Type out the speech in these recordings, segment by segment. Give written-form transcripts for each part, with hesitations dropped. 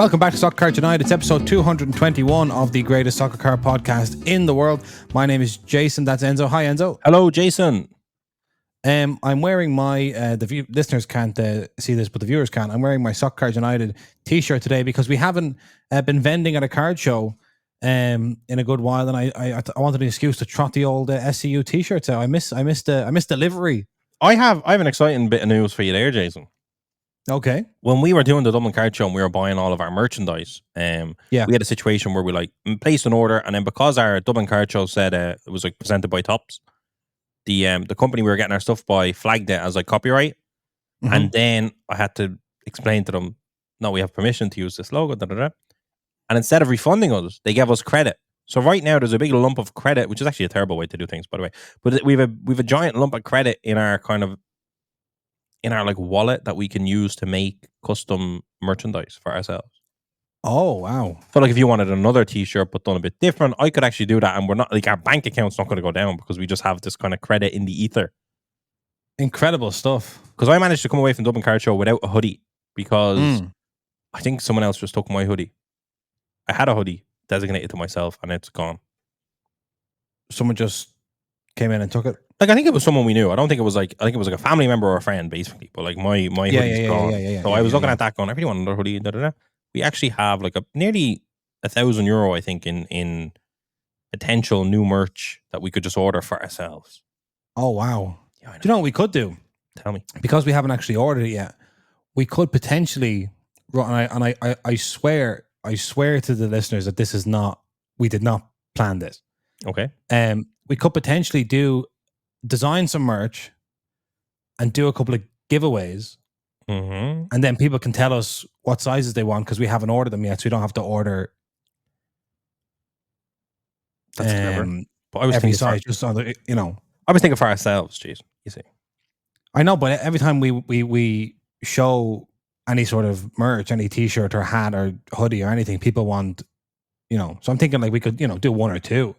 Welcome back to Soccer Card United. It's episode 221 of the greatest soccer card podcast in the world. My name is Jason. That's Enzo. Hi, Enzo. Hello, Jason. I'm wearing my, listeners can't see this, but the viewers can. I'm wearing my Soccer Card United t-shirt today because we haven't been vending at a card show in a good while, and I wanted an excuse to trot the old SCU t-shirts out. I miss delivery. I have an exciting bit of news for you there, Jason. Okay. When we were doing the Dublin Card Show and we were buying all of our merchandise, we had a situation where we placed an order, and then because our Dublin Card Show said it was presented by Topps, the company we were getting our stuff by flagged it as copyright, and then I had to explain to them, no, we have permission to use this logo, and instead of refunding us, they gave us credit. So right now there's a big lump of credit, which is actually a terrible way to do things, by the way. But we've a giant lump of credit in our wallet that we can use to make custom merchandise for ourselves. Oh, wow. So if you wanted another t-shirt but done a bit different, I could actually do that, and we're not our bank account's not going to go down because we just have this kind of credit in the ether. Incredible stuff. Because I managed to come away from Dublin Card Show without a hoodie because I think someone else just took my hoodie. I had a hoodie designated to myself and it's gone. Someone just came in and took it. I think it was someone we knew. I don't think it was I think it was a family member or a friend, basically. But my hoodie's gone. So I was looking at that going, I really want another hoodie. We actually have nearly €1,000, I think, in potential new merch that we could just order for ourselves. Oh, wow. Yeah, do you know what we could do? Tell me. Because we haven't actually ordered it yet, we could potentially, and I swear to the listeners that we did not plan this. Okay. We could potentially design some merch and do a couple of giveaways, and then people can tell us what sizes they want because we haven't ordered them yet, so we don't have to order. That's clever. But I was every thinking size, just on the, I was thinking for ourselves, Jason. You see, I know, but every time we show any sort of merch, any t-shirt or hat or hoodie or anything, people want, so I'm thinking we could, do one or two.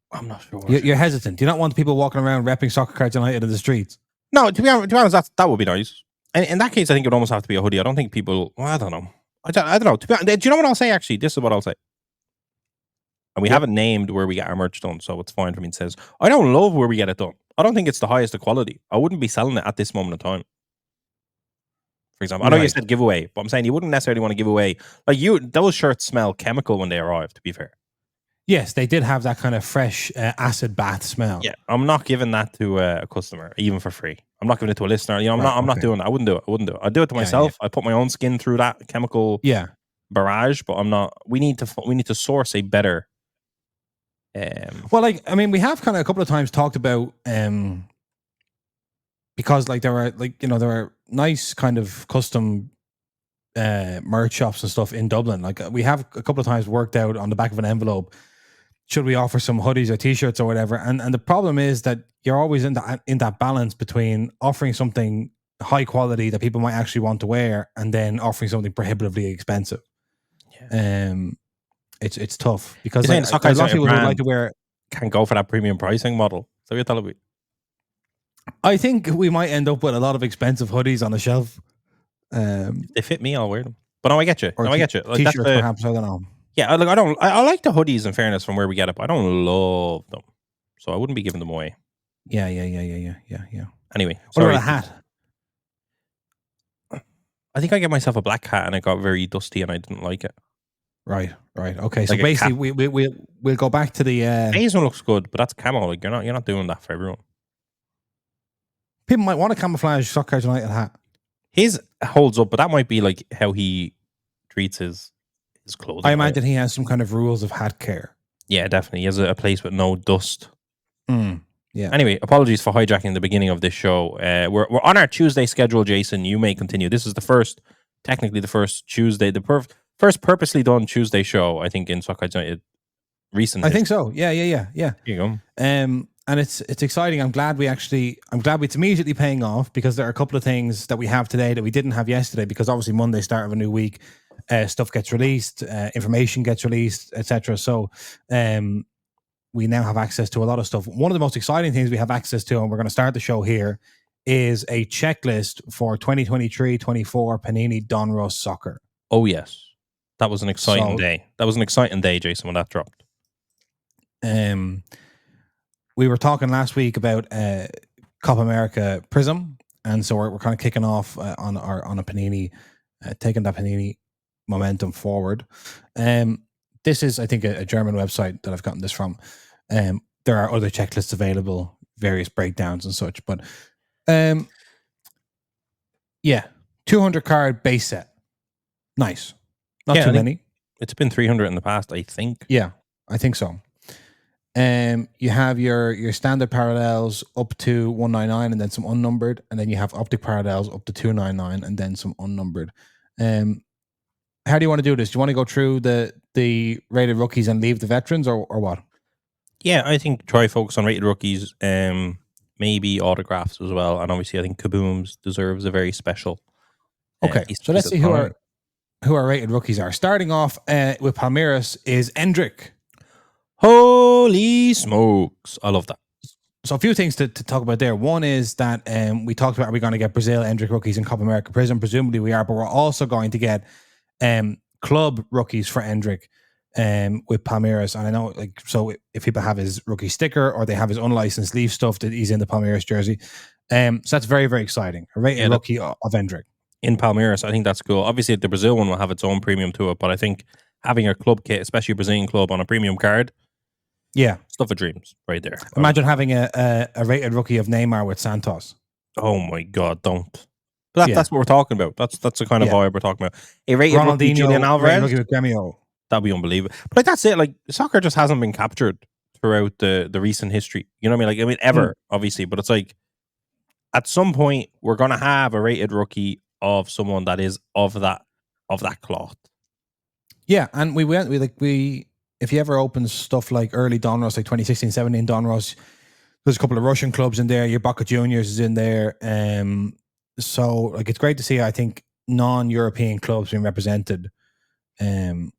I'm not sure. You're hesitant. Do you not want people walking around repping Soccer Cards United in the streets? No, to be honest, that would be nice. And in that case, I think it would almost have to be a hoodie. I don't think people. Well, I don't know. I don't know. Do you know what I'll say? Actually, this is what I'll say. And we haven't named where we get our merch done, so it's fine for me. It says I don't love where we get it done. I don't think it's the highest of quality. I wouldn't be selling it at this moment in time. For example, I know you said giveaway, but I'm saying you wouldn't necessarily want to give away those shirts smell chemical when they arrive. To be fair. Yes, they did have that kind of fresh acid bath smell. Yeah, I'm not giving that to a customer, even for free. I'm not giving it to a listener. I'm not doing that. I wouldn't do it. I'd do it to myself. I put my own skin through that chemical barrage, but I'm not. We need to source a better. Well, we have kind of a couple of times talked about because there are nice kind of custom merch shops and stuff in Dublin. We have a couple of times worked out on the back of an envelope, should we offer some hoodies or t-shirts or whatever? And the problem is that you're always in that balance between offering something high quality that people might actually want to wear and then offering something prohibitively expensive. Yeah. It's tough because a lot of people would like to wear. Can't go for that premium pricing model. So you're telling me? I think we might end up with a lot of expensive hoodies on the shelf. If they fit me, I'll wear them. But no, I get you. I get you. T-shirts, perhaps. I don't know. Yeah, I like the hoodies. In fairness, from where we get it, but I don't love them, so I wouldn't be giving them away. Yeah. Anyway, what about a hat? I think I get myself a black hat, and it got very dusty, and I didn't like it. Right. Okay. So basically, we'll go back to the. Haze one looks good, but that's camo. You're not doing that for everyone. People might want a camouflage Soccer Cards United hat. His holds up, but that might be how he treats his clothing. I imagine he has some kind of rules of hat care. Yeah, definitely. He has a place with no dust. Yeah. Anyway, apologies for hijacking the beginning of this show. We're on our Tuesday schedule, Jason. You may continue. This is technically the first Tuesday, first purposely done Tuesday show, I think, in Soccer Cards United recently. I think so. Yeah. Here you go. And it's exciting. I'm glad it's immediately paying off because there are a couple of things that we have today that we didn't have yesterday because obviously Monday, start of a new week, stuff gets released, information gets released, etc. So we now have access to a lot of stuff. One of the most exciting things we have access to, and we're going to start the show here, is a checklist for 2023-24 Panini Donruss Soccer. Oh, yes. That was an exciting day. That was an exciting day, Jason, when that dropped. We were talking last week about Copa America Prism, and so we're kind of kicking off on a Panini, taking that Panini momentum forward. This is, I think, a German website that I've gotten this from. There are other checklists available, various breakdowns and such, but 200 card base set. Nice. Not too many. It's been 300 in the past, I think. Yeah, I think so. You have your standard parallels up to 199 and then some unnumbered, and then you have optic parallels up to 299 and then some unnumbered. How do you want to do this? Do you want to go through the rated rookies and leave the veterans, or what? Yeah, I think try focus on rated rookies, maybe autographs as well, and obviously I think Kabooms deserves a very special. Okay, so let's see who our rated rookies are. Starting off with Palmeiras is Endrick. Holy smokes. I love that. So a few things to talk about there. One is that we talked about, are we going to get Brazil Endrick rookies in Copa America Prism? Presumably we are, but we're also going to get club rookies for Endrick with Palmeiras. And I know, like, so if people have his rookie sticker or they have his unlicensed leaf stuff that he's in the Palmeiras jersey. So that's very, very exciting. A rated rookie of Endrick. In Palmeiras, I think that's cool. Obviously, the Brazil one will have its own premium to it, but I think having a club kit, especially a Brazilian club, on a premium card, stuff of dreams right there. Imagine having a rated rookie of Neymar with Santos. Oh my God, don't. But that's what we're talking about. That's the kind of vibe we're talking about. A rated rookie Julian Alvarez, rookie with Gremio. That'd be unbelievable. But like, that's it. Like, soccer just hasn't been captured throughout the recent history. You know what I mean? Ever, obviously. But it's like, at some point, we're going to have a rated rookie of someone that is of that cloth. Yeah, and if you ever open stuff like early Donruss, like 2016-17 Donruss, there's a couple of Russian clubs in there. Your Boca Juniors is in there. So like, it's great to see, I think, non-European clubs being represented. Again,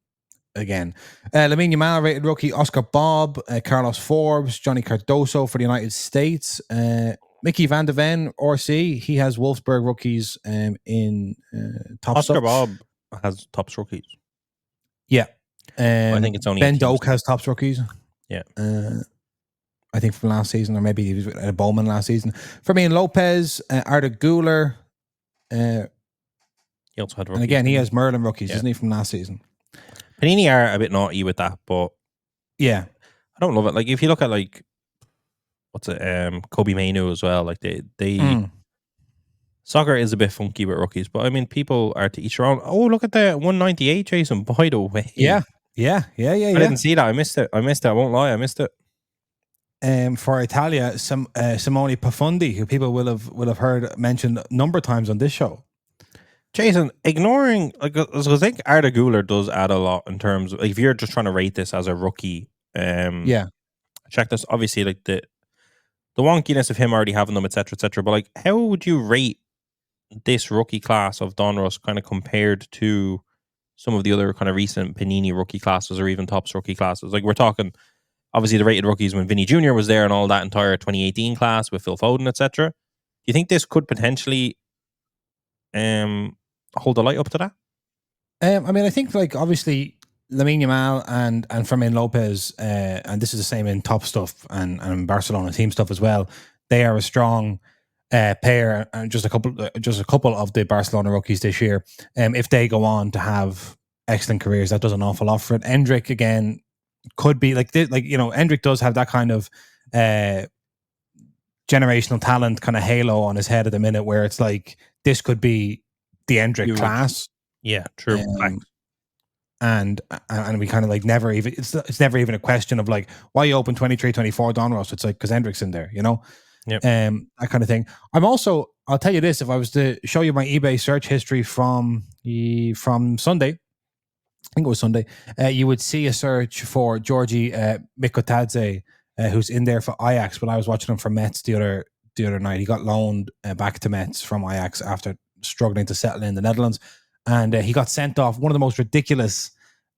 Lamine Yamal rated rookie, Oscar Bob, Carlos Forbes, Johnny Cardoso for the United States, Mickey Van de Ven, RC. He has Wolfsburg rookies in top Oscar stuff. Bob has tops rookies. Yeah. I think it's only Ben Doak has tops rookies. Yeah. I think from last season, or maybe he was at Bowman last season. Fermin Lopez, Arda Guler. He also had rookies. And again, he has Merlin rookies, isn't he, from last season? Panini are a bit naughty with that, but yeah, I don't love it. Like, if you look at, like, Kobe Mainu as well, like they soccer is a bit funky with rookies, but I mean, people are to each their own. Oh, look at the 198, Jason, by the way. Yeah. I didn't see that. I missed it. I won't lie. I missed it. For Italia, Simone Pafundi, who people will have heard mentioned a number of times on this show. Jason, ignoring, like, I think Arda Guler does add a lot in terms of, like, if you're just trying to rate this as a rookie. Check this. Obviously, like, the wonkiness of him already having them, etc., etc. But like, how would you rate this rookie class of Donruss kind of compared to some of the other kind of recent Panini rookie classes or even Topps rookie classes? Like, we're talking, obviously, the rated rookies when Vinny Jr. was there and all that entire 2018 class with Phil Foden, etc. Do you think this could potentially hold the light up to that? I mean, I think, like, obviously Lamine Yamal and Fermin Lopez, and this is the same in top stuff and Barcelona team stuff as well. They are a strong pair, and just a couple of the Barcelona rookies this year. If they go on to have excellent careers, that does an awful lot for it. Endrick, again, could be Endrick does have that kind of generational talent kind of halo on his head at the minute, where it's like, this could be the Endrick class. Yeah, true. And we kind of like never even, it's never even a question of like, why you open 23-24 Donruss. It's like, because Endrick's in there, you know? Yep. That kind of thing. I'll tell you this, if I was to show you my eBay search history from Sunday, I think it was Sunday, you would see a search for Georgi Mikotadze, who's in there for Ajax, but I was watching him for Metz the other night. He got loaned back to Metz from Ajax after struggling to settle in the Netherlands. And he got sent off, one of the most ridiculous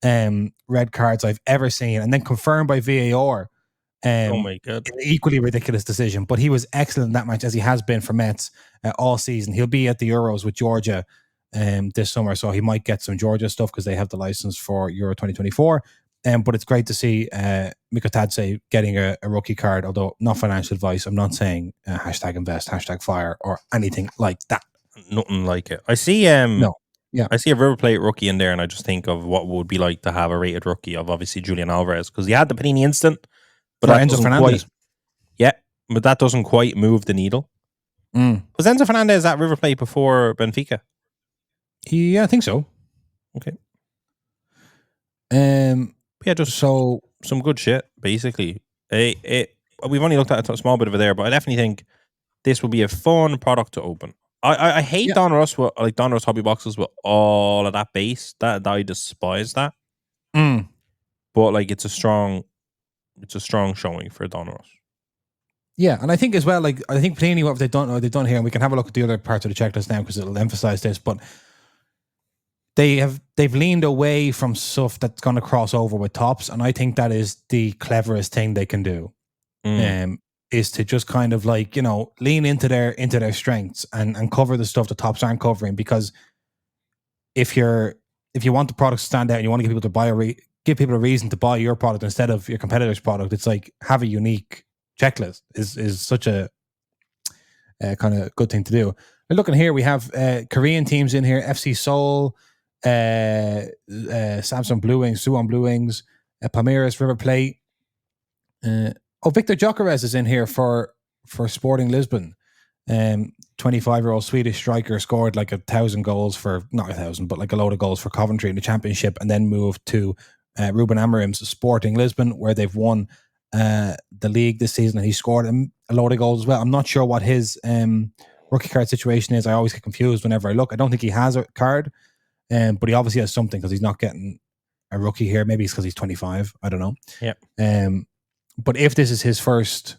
red cards I've ever seen, and then confirmed by VAR Oh my God. Equally ridiculous decision, but he was excellent in that match, as he has been for Metz all season. He'll be at the Euros with Georgia this summer, so he might get some Georgia stuff because they have the license for Euro 2024. But it's great to see Mikotadze getting a rookie card, although not financial advice. I'm not saying #invest, #fire, or anything like that. Nothing like it. I see No. Yeah. I see a River Plate rookie in there, and I just think of what would be like to have a rated rookie of obviously Julian Alvarez, because he had the Panini Instant, but that Enzo Fernandez. But that doesn't quite move the needle. Was Enzo Fernandez at River Plate before Benfica? Yeah, I think so. Okay. Just so some good shit, basically. We've only looked at a small bit of it there, but I definitely think this will be a fun product to open. I hate Donruss, like Donruss hobby boxes with all of that base. That I despise that. But like it's a strong showing for Donruss. Yeah, and I think as well, like I think Panini, what they've done here, and we can have a look at the other parts of the checklist now because it'll emphasize this, but they've leaned away from stuff that's going to cross over with tops, and I think that is the cleverest thing they can do. Is to just kind of like, you know, lean into their strengths and cover the stuff the tops aren't covering, because if you want the product to stand out and you want to give people a reason to buy your product instead of your competitor's product, it's like have a unique checklist is such a kind of good thing to do. And looking here, we have Korean teams in here: FC Seoul, Samsung Blue Wings, Suwon Blue Wings, Palmeiras, River Plate. Victor Gyökeres is in here for Sporting Lisbon. 25-year-old Swedish striker, scored like 1,000 goals for, not 1,000, but like a load of goals for Coventry in the Championship, and then moved to Ruben Amorim's Sporting Lisbon, where they've won the league this season, and he scored a load of goals as well. I'm not sure what his rookie card situation is. I always get confused whenever I look. I don't think he has a card, but he obviously has something because he's not getting a rookie here. Maybe it's because he's 25. I don't know. Yeah. But if this is his first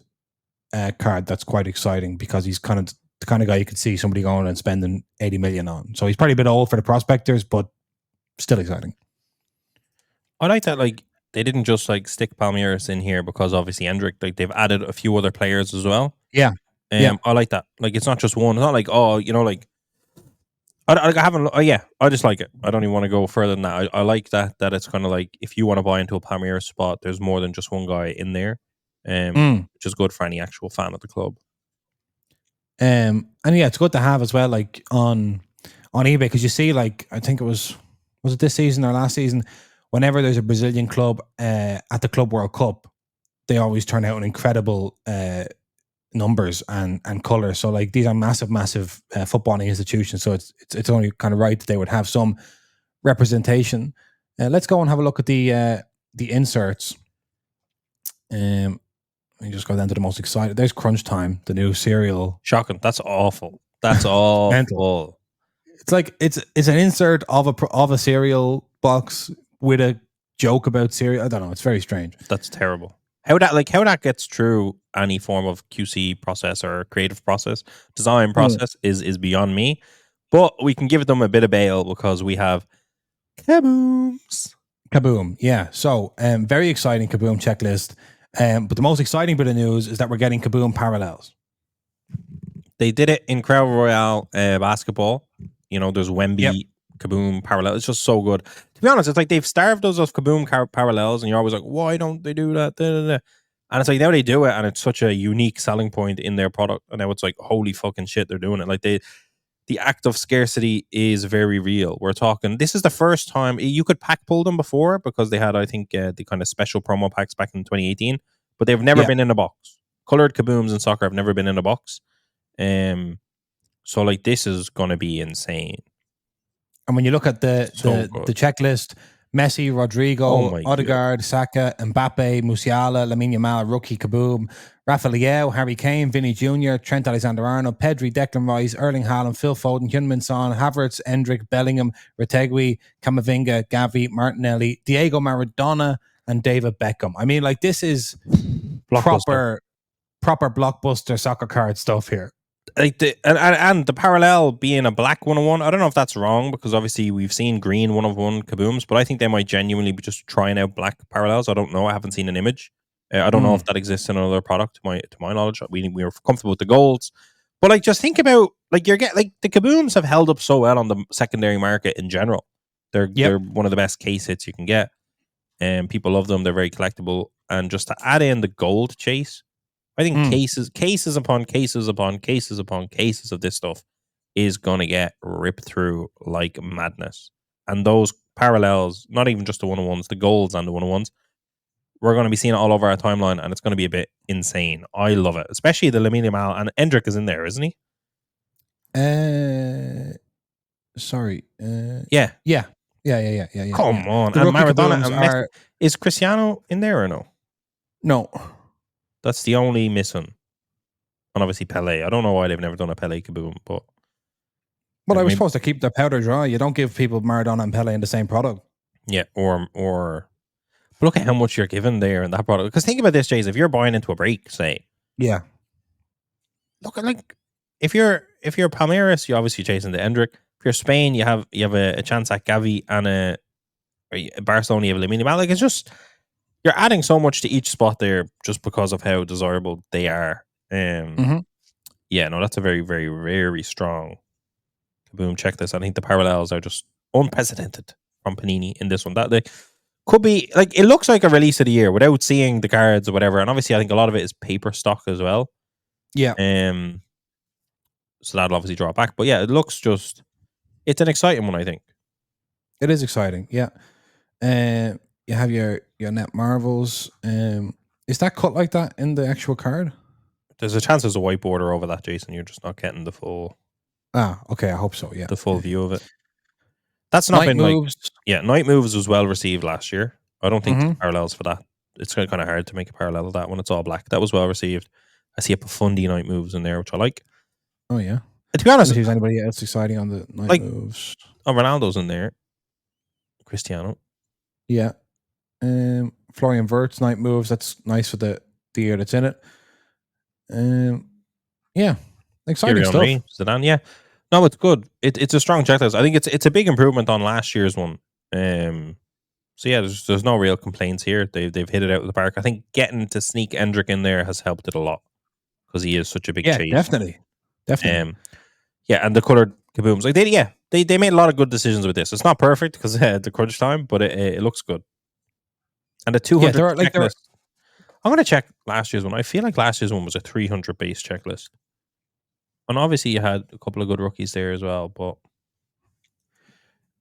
card, that's quite exciting, because he's kind of the kind of guy you could see somebody going and spending 80 million on. So he's probably a bit old for the prospectors, but still exciting. I like that, like, they didn't just like stick Palmeiras in here because obviously Endrick, like they've added a few other players as well. Yeah. I like that. Like, it's not just one. It's not like, oh, you know, like I haven't. I just like it. I don't even want to go further than that. I like that it's kind of like, if you want to buy into a Palmeiras spot, there's more than just one guy in there, which is good for any actual fan of the club. And yeah, it's good to have as well, like on eBay, because you see, like, I think was it this season or last season, whenever there's a Brazilian club at the Club World Cup, they always turn out an incredible numbers and color. So like, these are massive footballing institutions, so it's only kind of right that they would have some representation. Let's go and have a look at the inserts. Let me just go down to the most excited. There's Crunch Time, the new cereal. Shocking. That's awful. That's awful. Mental. It's like it's an insert of a cereal box with a joke about cereal. I don't know. It's very strange. That's terrible. How that gets through any form of QC process or creative process, design process is beyond me. But we can give them a bit of bail because we have Kabooms. Kaboom, yeah. So very exciting Kaboom checklist. But the most exciting bit of news is that we're getting Kaboom parallels. They did it in Crown Royale basketball. You know, there's Wemby Kaboom parallel. It's just so good. To be honest, it's like they've starved us of Kaboom parallels, and you're always like, why don't they do that? Da, da, da. And it's like, now they do it, and it's such a unique selling point in their product. And now it's like, holy fucking shit, they're doing it. Like, the act of scarcity is very real. We're talking, this is the first time you could pack pull them before, because they had, I think, the kind of special promo packs back in 2018, but they've never been in a box. Colored Kabooms in soccer have never been in a box. So like, this is going to be insane. And when you look at the checklist, Messi, Rodrigo, Odegaard, Saka, Mbappe, Musiala, Lamine Yamal, rookie Kaboom, Rafa Leao, Harry Kane, Vinny Jr., Trent Alexander-Arnold, Pedri, Declan Rice, Erling Haaland, Phil Foden, Heung-min Son, Havertz, Endrick, Bellingham, Retegui, Camavinga, Gavi, Martinelli, Diego Maradona, and David Beckham. I mean, like, this is proper blockbuster soccer card stuff here. Like and the parallel being a black 101, I don't know if that's wrong, because obviously we've seen green 101 Kabooms, but I think they might genuinely be just trying out black parallels. I don't know. I haven't seen an image. I don't know if that exists in another product. To my knowledge, we were comfortable with the golds, but like just think about like the Kabooms have held up so well on the secondary market in general. They're one of the best case hits you can get, and people love them. They're very collectible, and just to add in the gold chase, I think cases upon cases upon cases upon cases of this stuff is gonna get ripped through like madness, and those parallels, not even just the 101s, the golds and the 101s. We're going to be seeing it all over our timeline, and it's going to be a bit insane. I love it, especially the Lamine Yamal, and Endrick is in there, isn't he? Sorry. Yeah. Come on, and Maradona and Messi. Is Cristiano in there or no? No, that's the only missing. And obviously Pele. I don't know why they've never done a Pele Kaboom, but I was supposed to keep their powder dry. You don't give people Maradona and Pele in the same product. Yeah, or. But look at how much you're given there in that product. Because think about this, Jays. If you're buying into a break, say, look at like if you're Palmeiras, you're obviously chasing the Endrick. If you're Spain, you have a chance at Gavi, and Barcelona, you have Lamine Yamal. Like it's just you're adding so much to each spot there just because of how desirable they are. Yeah, no, that's a very, very, very strong Kaboom checklist. I think the parallels are just unprecedented from Panini in this one. That they could be like it looks like a release of the year without seeing the cards or whatever. And obviously, I think a lot of it is paper stock as well. Yeah. So that'll obviously draw it back. But yeah, it looks just it's an exciting one. I think it is exciting. Yeah. You have your Net Marvels. Is that cut like that in the actual card? There's a chance there's a white border over that, Jason. You're just not getting the full. Okay. I hope so. Yeah. The full view of it. That's not Night Moves. Night Moves was well received last year. I don't think there's parallels for that. It's kind of hard to make a parallel of that when it's all black. That was well received. I see a Profundi Night Moves in there, which I like. Oh yeah. And to be honest, is anybody else exciting on the Night Moves? Oh, Ronaldo's in there. Cristiano. Yeah. Florian Wirtz Night Moves. That's nice for the year that's in it. Yeah. Exciting stuff. Zidane, yeah. No, it's good. It's a strong checklist. I think it's a big improvement on last year's one. So yeah, there's no real complaints here. They've hit it out of the park. I think getting to sneak Endrick in there has helped it a lot because he is such a big chase. Definitely. Yeah, and the colored Kabooms, like they made a lot of good decisions with this. It's not perfect because the crunch time, but it looks good. And the 200 checklist. I'm going to check last year's one. I feel like last year's one was a 300 base checklist. And obviously you had a couple of good rookies there as well, but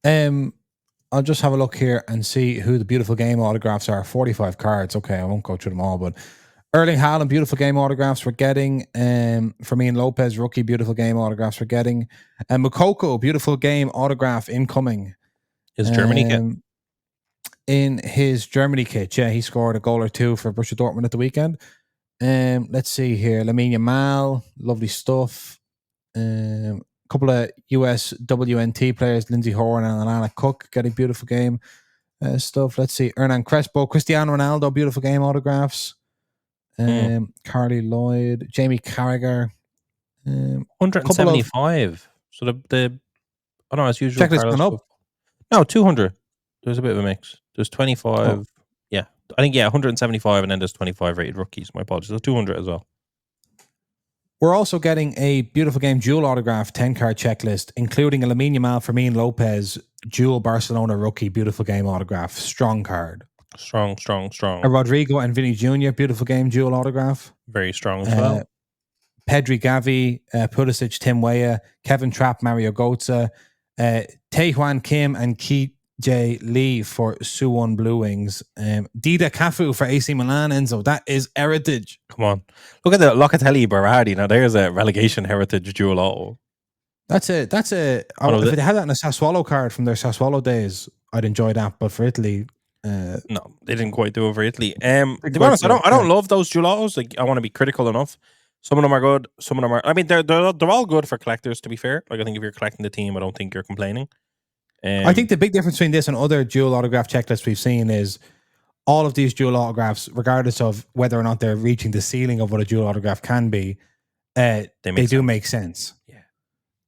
I'll just have a look here and see who the beautiful game autographs are. 45 cards. Okay, I won't go through them all, but Erling Haaland beautiful game autographs we're getting. Fermin Lopez rookie beautiful game autographs we're getting. And Mukoko beautiful game autograph incoming. His Germany kit. In his Germany kit, yeah, he scored a goal or two for Borussia Dortmund at the weekend. Let's see here. Lamine Yamal, lovely stuff. Couple of US WNT players, Lindsay Horan and Alana Cook, getting beautiful game stuff. Let's see. Hernan Crespo, Cristiano Ronaldo, beautiful game autographs. Carly Lloyd, Jamie Carragher. 175. So the I don't know, as usual. Checklist went up. No, 200. There's a bit of a mix. There's 25. Oh. Yeah. I think, 175 and then there's 25 rated rookies. My apologies. There's 200 as well. We're also getting a beautiful game dual autograph 10-card checklist, including a Lamine Yamal, Fermin Lopez, dual Barcelona rookie, beautiful game autograph. Strong card. Strong. A Rodrigo and Vinny Jr., beautiful game dual autograph. Very strong as well. Pedri Gavi, Pulisic, Tim Weah, Kevin Trapp, Mario Götze, Taehwan Kim and KJ Lee for Suwon Blue Wings. Dida Cafu for AC Milan, Enzo. That is heritage. Come on. Look at the Locatelli Berardi. Now there's a relegation heritage dual auto. If they had that in a Sassuolo card from their Sassuolo days, I'd enjoy that. But for Italy, no, they didn't quite do it for Italy. To be honest, I don't love those dual autos. Like, I want to be critical enough. Some of them are good. Some of them are. I mean, they're all good for collectors. To be fair, like I think if you're collecting the team, I don't think you're complaining. I think the big difference between this and other dual autograph checklists we've seen is all of these dual autographs, regardless of whether or not they're reaching the ceiling of what a dual autograph can be, they do make sense. Yeah,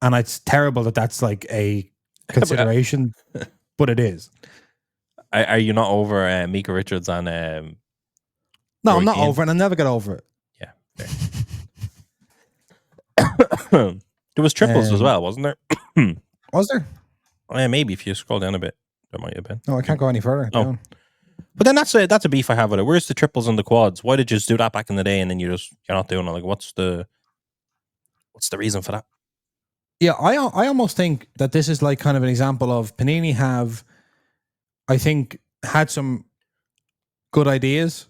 and it's terrible that that's like a consideration, but it is. Are you not over Mika Richards and No, I'm not over it, and I'll never get over it. Yeah. There was triples as well, wasn't there? Was there? Oh, yeah, maybe if you scroll down a bit, there might have been. No, I can't go any further. Oh. But then that's a beef I have with it. Where's the triples and the quads? Why did you just do that back in the day and then you're not doing it? Like, what's the reason for that? Yeah, I almost think that this is like kind of an example of Panini have, I think, had some good ideas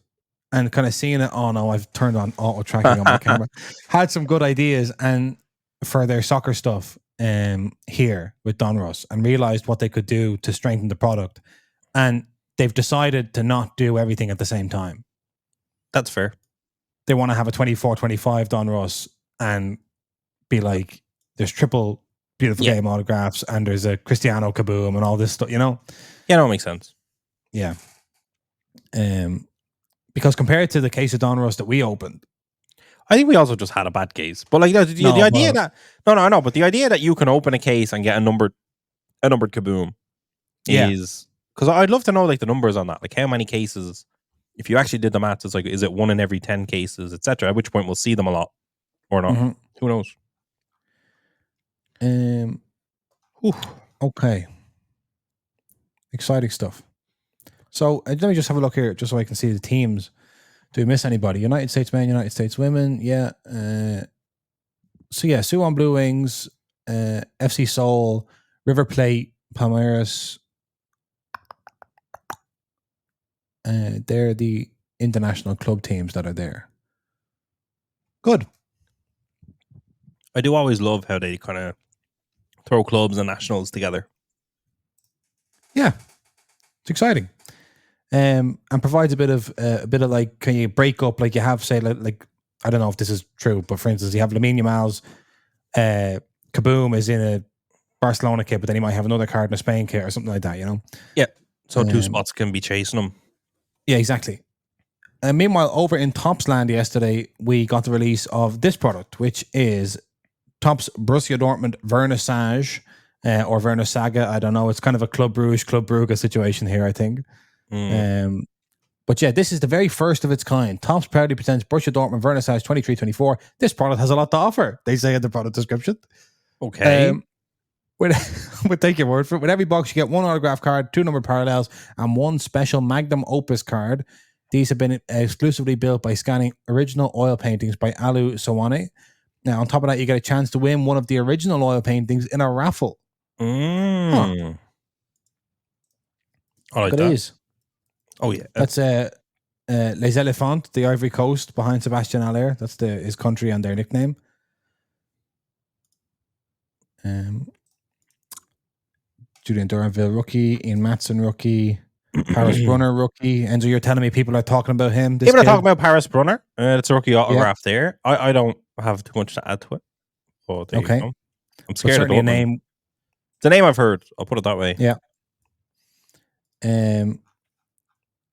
and kind of seeing it. Oh no, I've turned on auto tracking on my camera. Had some good ideas and for their soccer stuff here with Donruss and realized what they could do to strengthen the product. And they've decided to not do everything at the same time. That's fair. They want to have a 24-25 Donruss and be like, there's triple beautiful game autographs and there's a Cristiano Kaboom and all this stuff, you know? Yeah, no, it makes sense. Yeah. Because compared to the case of Donruss that we opened, I think we also just had a bad case. But like the idea that but the idea that you can open a case and get a numbered Kaboom is, because I'd love to know like the numbers on that, like how many cases. If you actually did the maths, it's like, is it 1 in every 10 cases, etc. At which point we'll see them a lot or not. Mm-hmm. Who knows? Okay. Exciting stuff. So let me just have a look here, just so I can see the teams. Do we miss anybody? United States men, United States women. Yeah. Suwon Blue Wings, FC Seoul, River Plate, Palmeiras. They're the international club teams that are there. Good. I do always love how they kind of throw clubs and nationals together. Yeah, it's exciting, and provides a bit of like, can you break up like you have, say, like I don't know if this is true, but for instance, you have Lamine Yamal's Kaboom is in a Barcelona kit, but then he might have another card in a Spain kit or something like that, you know? Yeah, so 2 spots can be chasing them. Yeah, exactly. And meanwhile, over in Topps land yesterday, we got the release of this product, which is Topps Borussia Dortmund Vernissage, or Vernissage. I don't know. It's kind of a Club Brugge situation here, I think. But yeah, this is the very first of its kind. Topps proudly presents Borussia Dortmund Vernissage 23-24. This product has a lot to offer, they say in the product description. Okay. We'll take your word for it. With every box, you get 1 autograph card, 2 numbered parallels, and 1 special Magnum Opus card. These have been exclusively built by scanning original oil paintings by Alu Sowane. Now, on top of that, you get a chance to win one of the original oil paintings in a raffle. I like that. It is. Oh, yeah. That's Les Elephants, the Ivory Coast, behind Sebastian Aller. That's his country and their nickname. Julian Duranville, rookie. Ian Matson, rookie. Paris Brunner, rookie. Enzo, you're telling me people are talking about him? People are talking about Paris Brunner. It's a rookie autograph there. I don't have too much to add to it. But okay. I'm scared of Dortmund. Name. It's a name I've heard. I'll put it that way. Yeah.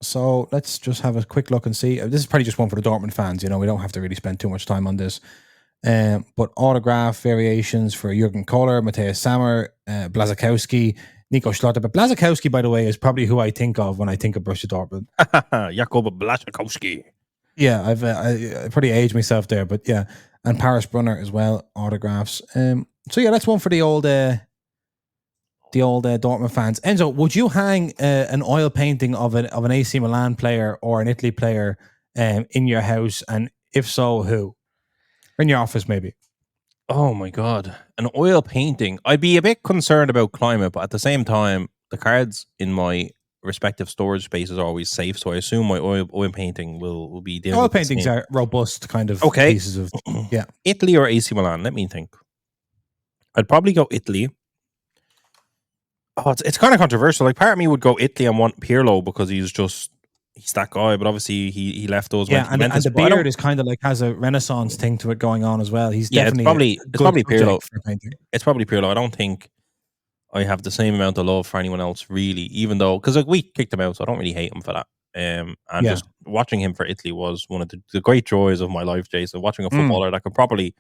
So let's just have a quick look and see. This is probably just one for the Dortmund fans. You know, we don't have to really spend too much time on this. But autograph variations for Jürgen Kohler, Matthias Sammer, Blaszczykowski, Nico Schlotter. But Blaszczykowski, by the way, is probably who I think of when I think of Borussia Dortmund. Jakob Blaszczykowski. Yeah, I pretty aged myself there, but yeah, and Paris Brunner as well, autographs. So yeah, that's one for the old Dortmund fans. Enzo, would you hang an oil painting of an AC Milan player or an Italy player in your house? And if so, who? Or in your office, maybe? Oh my God. An oil painting. I'd be a bit concerned about climate, but at the same time, the cards in my respective storage spaces are always safe. So I assume my oil painting will be dealing oil with paintings are robust kind of pieces of, yeah. Italy or AC Milan? Let me think. I'd probably go Italy. Oh, it's kind of controversial. Like, part of me would go Italy and want Pirlo because he's that guy, but obviously he left those. Yeah, and the beard is kind of like has a Renaissance thing to it going on as well. He's definitely it's probably Pirlo. It's probably Pirlo. I don't think I have the same amount of love for anyone else, really. Even though, because like we kicked him out, so I don't really hate him for that. And just watching him for Italy was one of the great joys of my life, Jason. Watching a footballer that could properly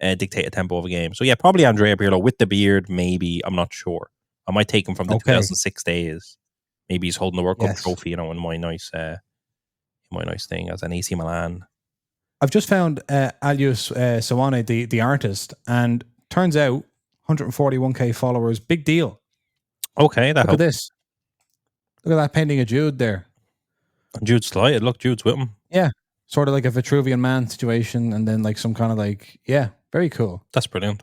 dictate a tempo of a game. So yeah, probably Andrea Pirlo with the beard. Maybe, I'm not sure. I might take him from the 2006 days. Maybe he's holding the World Cup trophy, in my nice, my nice thing as an AC Milan. I've just found Alius Sawane, the artist, and turns out 141k followers. Big deal. Okay, Look at this. Look at that painting of Jude there. And Jude's delighted. Look, Jude's with him. Yeah. Sort of like a Vitruvian Man situation, and then like some kind of like, yeah, very cool. That's brilliant.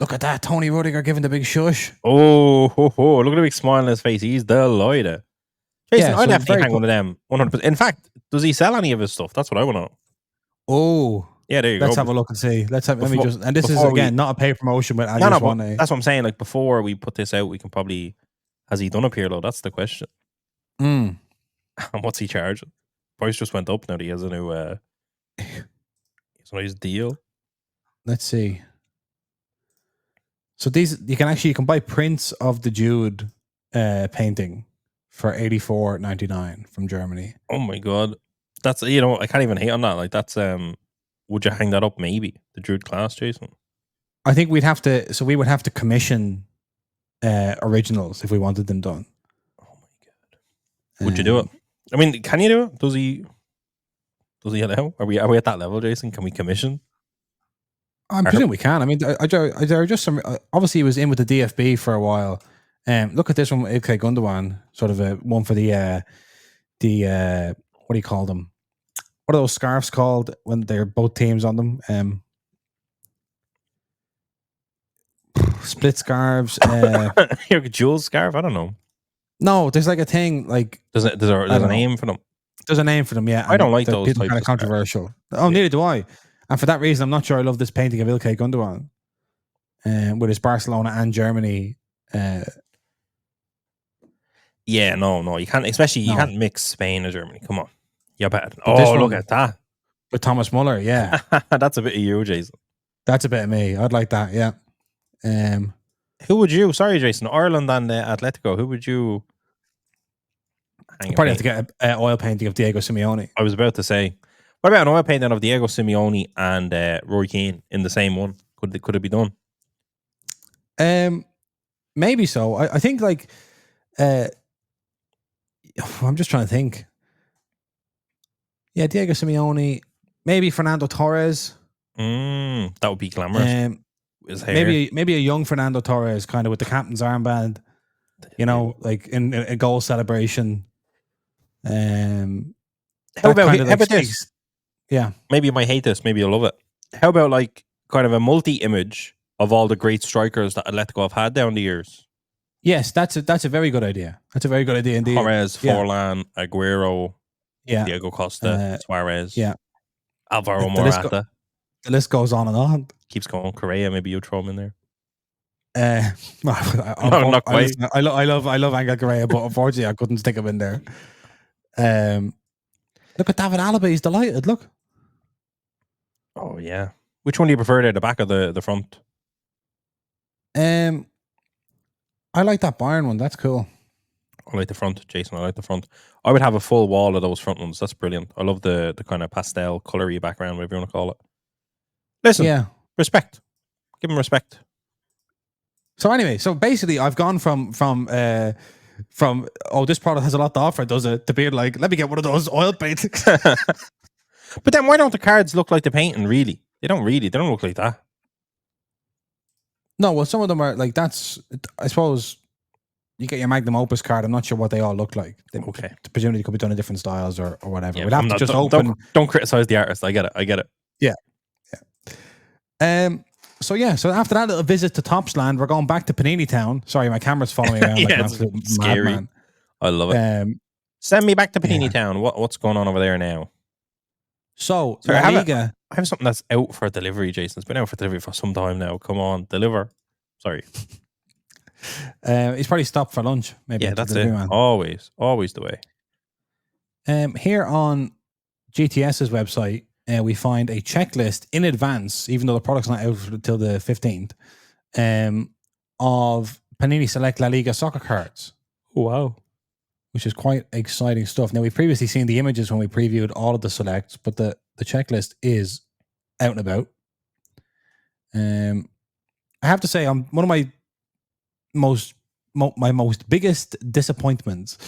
Look at that. Tony Rudiger giving the big shush. Oh, look at the big smile on his face. He's delighted. Jason, I'd definitely hang one of them. 100%. In fact, does he sell any of his stuff? That's what I want to know. Oh. Yeah, there you go. Let's have a look and see. And this is, again, not a paid promotion, but that's what I'm saying. Like, before we put this out, we can probably... Has he done a Pirlo? That's the question. And what's he charging? Price just went up now that he has a new deal. Let's see. So these you can buy prints of the Jude painting for $84.99 from Germany. Oh my god. That's I can't even hate on that. Like that's would you hang that up maybe? The Jude class, Jason? I think we would have to commission originals if we wanted them done. Oh my god. Would you do it? I mean, can you do it? Does he allow? Are we at that level, Jason? Can we commission? I'm presuming we can. I mean, there are just some. Obviously, he was in with the DFB for a while. Look at this one, Ilkay Gundogan, sort of a one for the what do you call them? What are those scarves called when they're both teams on them? Split scarves. Jewel scarf? I don't know. No, there's like a thing like. There's a name for them. There's a name for them, yeah. I don't like those. Kind of controversial. Oh, neither do I. And for that reason, I'm not sure I love this painting of Ilkay Gundogan with his Barcelona and Germany. Yeah, no, you can't. Especially you can't mix Spain and Germany. Come on, you're bad. Oh, look at that with Thomas Muller. Yeah, that's a bit of you, Jason. That's a bit of me. I'd like that. Yeah. Who would you? Sorry, Jason. Ireland and Atletico. Who would you? Probably have to get an oil painting of Diego Simeone. I was about to say. What about an oil painting of Diego Simeone and Roy Keane in the same one? Could it be done? Maybe so. I think like I'm just trying to think. Yeah, Diego Simeone, maybe Fernando Torres. That would be glamorous. His hair. Maybe a young Fernando Torres, kind of with the captain's armband. Like in a goal celebration. How about this? Yeah. Maybe you might hate this. Maybe you'll love it. How about like kind of a multi-image of all the great strikers that Atletico have had down the years? Yes, that's a very good idea. That's a very good idea indeed. Torres, Forlan, Aguero, Diego Costa, Suarez, Alvaro Morata. The list goes on and on. Keeps going. Correa, maybe you throw him in there. Not quite. I love Angel Correa, but unfortunately I couldn't stick him in there. Look at David Alaba, he's delighted. Look. Oh yeah. Which one do you prefer there? The back or the front? I like that Bayern one. That's cool. I like the front, Jason. I like the front. I would have a full wall of those front ones. That's brilliant. I love the kind of pastel, colory background, whatever you want to call it. Listen, respect. Give him respect. So anyway, basically I've gone from this product has a lot to offer, does it, to being like, let me get one of those oil paintings. But then why don't the cards look like the painting, really? They don't look like that. No, well, some of them are like, that's, I suppose, you get your Magnum Opus card. I'm not sure what they all look like. Okay. Presumably they could be done in different styles or whatever. Yeah, we'd have to just open. Don't criticize the artist. I get it. Yeah. So after that little visit to Topsland, we're going back to Panini Town. Sorry, my camera's following me around like an absolute scary. Madman. I love it. Send me back to Panini Town. What's going on over there now? So Liga. I have something that's out for delivery, Jason. It's been out for delivery for some time now. Come on, deliver. Sorry. He's probably stopped for lunch. Maybe. Yeah, that's it. Man. Always the way. Here on GTS's website, we find a checklist in advance, even though the product's not out until the 15th, of Panini Select La Liga soccer cards. Oh, wow. Which is quite exciting stuff. Now, we've previously seen the images when we previewed all of the selects, but the checklist is out and about. I have to say, I'm one of my most biggest disappointments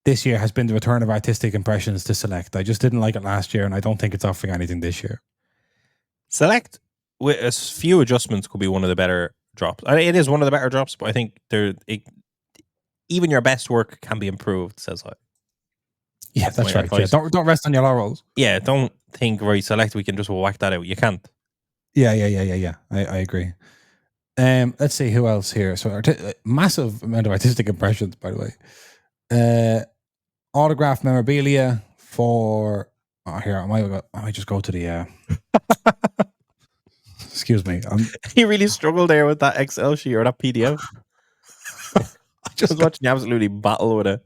this year has been the return of artistic impressions to Select. I just didn't like it last year, and I don't think it's offering anything this year. Select, with a few adjustments, could be one of the better drops. It is one of the better drops, but I think even your best work can be improved, says I. Yeah, that's right. Yeah. Don't rest on your laurels. Yeah, don't think, right, Select, we can just whack that out. You can't. Yeah. I agree. Let's see who else here. So massive amount of artistic impressions, by the way. Autograph memorabilia for here. I might just go to the excuse me. You really struggled there with that Excel sheet or that PDF. I just watching you absolutely battle with it.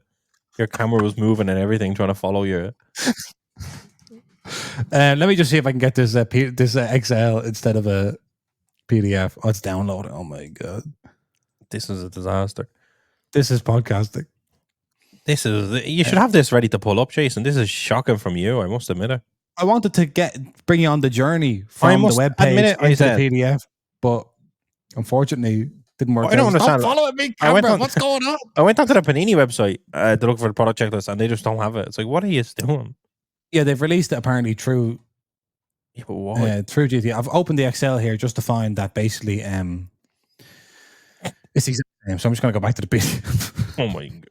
Your camera was moving and everything, trying to follow you. Let me just see if I can get this Excel instead of a PDF. Oh, it's downloading. Oh my god, this is a disaster. This is podcasting. You should have this ready to pull up, Jason. This is shocking from you, I must admit it. I wanted to bring you on the journey from the webpage into the PDF, but unfortunately didn't work. I don't understand. Stop following me, Cameron. What's going on? I went onto the Panini website to look for the product checklist, and they just don't have it. It's like, what are you doing? Yeah, they've released it apparently through through GT. I've opened the Excel here just to find that basically it's the exact same. So I'm just going to go back to the PDF. Oh my god.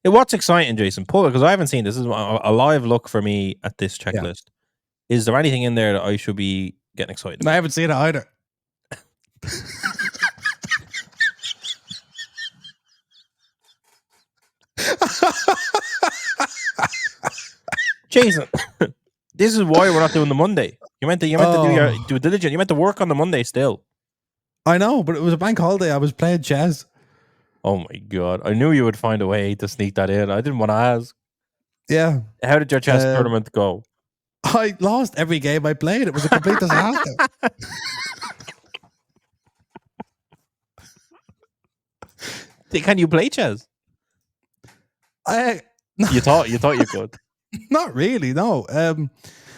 What's exciting, Jason? Pull it, because I haven't seen this. This is a live look for me at this checklist. Yeah. Is there anything in there that I should be getting excited about? I haven't seen it either. Jason, this is why we're not doing the Monday. You meant to do your due diligence. You meant to work on the Monday still. I know, but it was a bank holiday. I was playing chess. Oh my god! I knew you would find a way to sneak that in. I didn't want to ask. Yeah. How did your chess tournament go? I lost every game I played. It was a complete disaster. Can you play chess? You thought you could. Not really, no.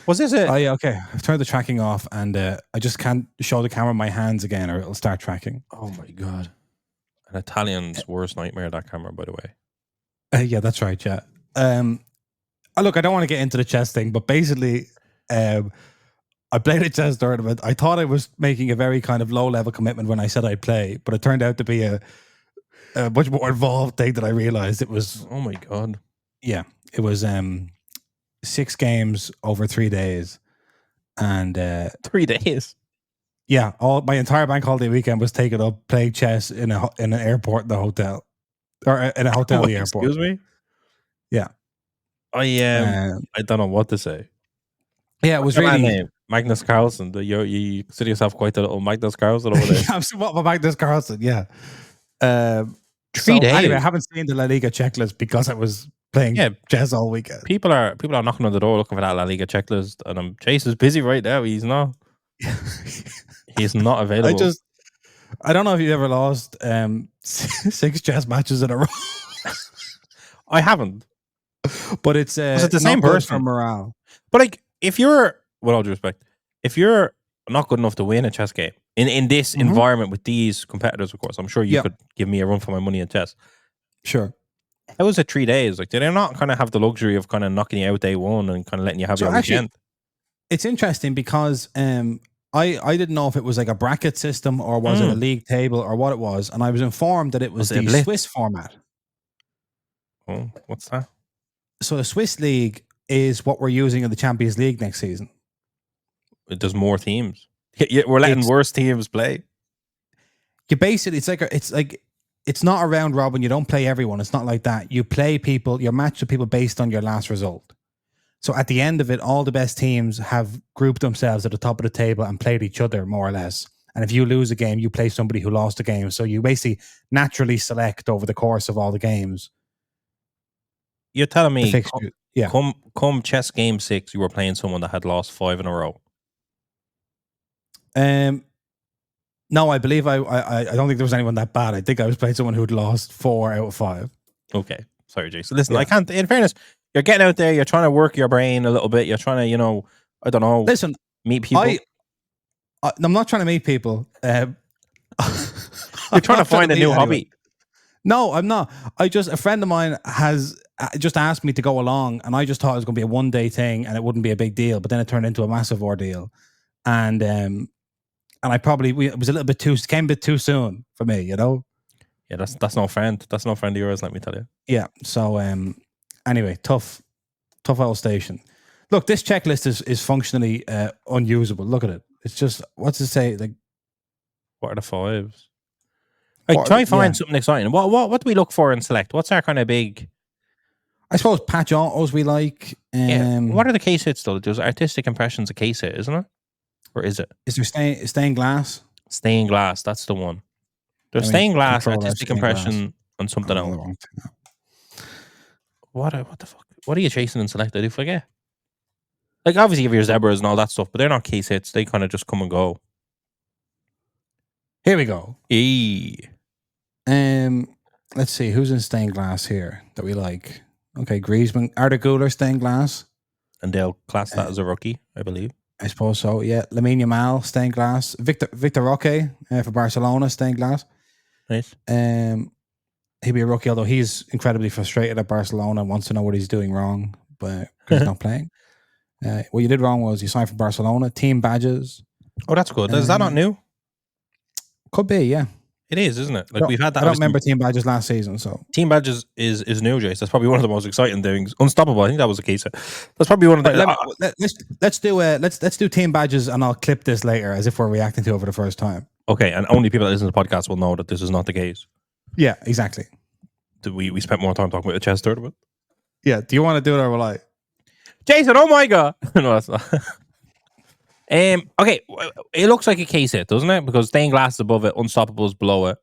Was this it? Oh yeah, okay. I've turned the tracking off, and I just can't show the camera my hands again, or it'll start tracking. Oh my god! An Italian's worst nightmare, that camera, by the way. Yeah, that's right. Yeah. Look, I don't want to get into the chess thing, but basically, I played a chess tournament. I thought I was making a very kind of low level commitment when I said I'd play, but it turned out to be a much more involved thing than I realized. It was. Oh my god! Yeah, it was 6 games over 3 days, and 3 days. Yeah, my entire bank holiday weekend was taken up playing chess in an airport in the hotel, or in a hotel in the airport. Excuse me. Yeah, I don't know what to say. Yeah, it was really name? Magnus Carlsen. You consider yourself quite a little Magnus Carlsen over there. I'm somewhat of Magnus Carlsen. Yeah. 3 days. Anyway, I haven't seen the La Liga checklist because I was playing chess all weekend. People are knocking on the door looking for that La Liga checklist, and Jason's busy right now. He's not. He's not available. I don't know if you've ever lost 6 chess matches in a row. I haven't. But it's the same person for morale. But like, if you're, with all due respect, if you're not good enough to win a chess game in this environment with these competitors, of course, I'm sure you could give me a run for my money in chess. Sure. How was it 3 days? Like, did they not kind of have the luxury of kind of knocking you out day one and kind of letting you have your weekend? It's interesting because I didn't know if it was like a bracket system or was it a league table or what it was, and I was informed that it was the Swiss format. Oh, what's that? So the Swiss League is what we're using in the Champions League next season. There's more teams. We're letting worse teams play. You basically, it's not a round robin. You don't play everyone. It's not like that. You play people. You match the people based on your last result. So at the end of it, all the best teams have grouped themselves at the top of the table and played each other more or less. And if you lose a game, you play somebody who lost a game. So you basically naturally select over the course of all the games. You're telling me, come chess game 6, you were playing someone that had lost 5 in a row. No, I believe I don't think there was anyone that bad. I think I was playing someone who'd lost 4 out of 5. Okay, sorry, Jason. Listen, I can't. In fairness, you're getting out there. You're trying to work your brain a little bit. You're trying to, I don't know. Listen, meet people. I'm not trying to meet people. You're trying to find a new hobby. No, I'm not. A friend of mine has just asked me to go along, and I just thought it was going to be a one-day thing and it wouldn't be a big deal. But then it turned into a massive ordeal, and I probably it was a little bit came a bit too soon for me, you know. Yeah, that's no friend. That's no friend of yours. Let me tell you. Yeah. So anyway, tough old station. Look, this checklist is functionally unusable. Look at it. It's just, what's it say? Like, what are the fives? Right, try find something exciting. What do we look for in select? What's our kind of big? I suppose patch autos we like. What are the case hits though? There's artistic impressions a case hit, isn't it? Or is it? Is there stained glass? Stained glass, that's the one. There's stained glass, artistic impression, and something else. What the fuck? What are you chasing in select? I do forget. Like, obviously, you have your zebras and all that stuff, but they're not case hits. They kind of just come and go. Here we go. Eee. Let's see who's in stained glass here that we like. Okay, Griezmann, Arda Güler, stained glass, and they'll class that as a rookie, I believe. I suppose so. Yeah, Lamine Yamal, stained glass. Victor Roque for Barcelona, stained glass. Nice. He'd be a rookie, although he's incredibly frustrated at Barcelona and wants to know what he's doing wrong, but he's not playing. What you did wrong was you signed for Barcelona. Team badges. Oh, that's good. Is that not new? Could be, yeah. It is, isn't it? Like, we've had that. I don't remember team badges last season, so team badges is new, Jace. That's probably one of the most exciting things. Unstoppable. I think that was the case. That's probably one of the. Let's do team badges, and I'll clip this later as if we're reacting to it for the first time. Okay, and only people that listen to the podcast will know that this is not the case. Yeah, exactly. We spent more time talking about the chess tournament. Yeah. Do you want to do it or will I? Jason, oh my god! No, that's not. Okay, it looks like a case hit, doesn't it? Because stained glass is above it, unstoppable is below it.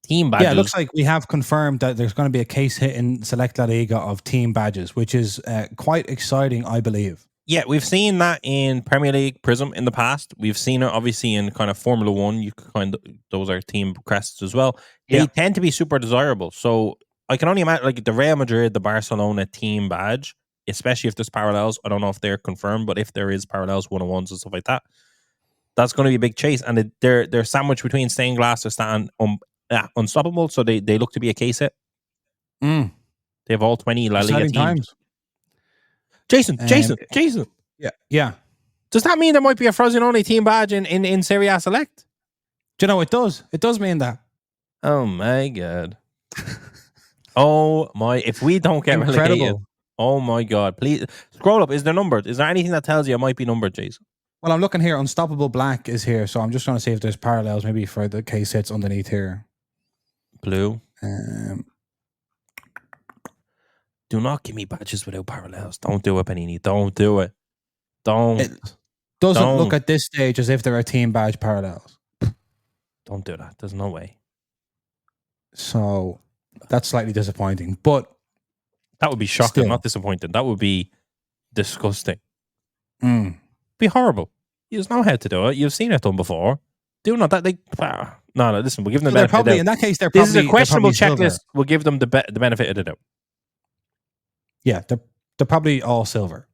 Team badges. Yeah, it looks like we have confirmed that there's going to be a case hit in Select La Liga of team badges, which is quite exciting, I believe. Yeah, we've seen that in Premier League Prism in the past. We've seen it obviously in kind of Formula One. You could those are team crests as well. They tend to be super desirable. So I can only imagine, like, the Real Madrid, the Barcelona team badge, especially if there's parallels. I don't know if they're confirmed, but if there is parallels, one-on-ones and stuff like that, that's going to be a big chase. And they're sandwiched between stained glass and unstoppable, so they look to be a case hit. They have all 20 La Liga teams. Times. Jason. Yeah. Does that mean there might be a Frosinone team badge in Serie A Select? Do you know, it does. It does mean that. Oh my god. Oh my, if we don't get relegated. Oh my god, please scroll up. Is there numbered? Is there anything that tells you it might be numbered, Jason? Well, I'm looking here. Unstoppable Black is here, so I'm just trying to see if there's parallels maybe for the case hits underneath here. Blue. Do not give me badges without parallels. Don't do it, Panini. Don't do it. Don't. It doesn't look at this stage as if there are team badge parallels. Don't do that. There's no way. So that's slightly disappointing, but that would be shocking. Not disappointing. That would be disgusting. Be horrible. You know how to do it. You've seen it done before. Do not that. No. Listen, we'll give them the benefit. Probably in that case, they're probably. This is a questionable checklist. We'll give them the benefit of the doubt. Yeah, they're probably all silver.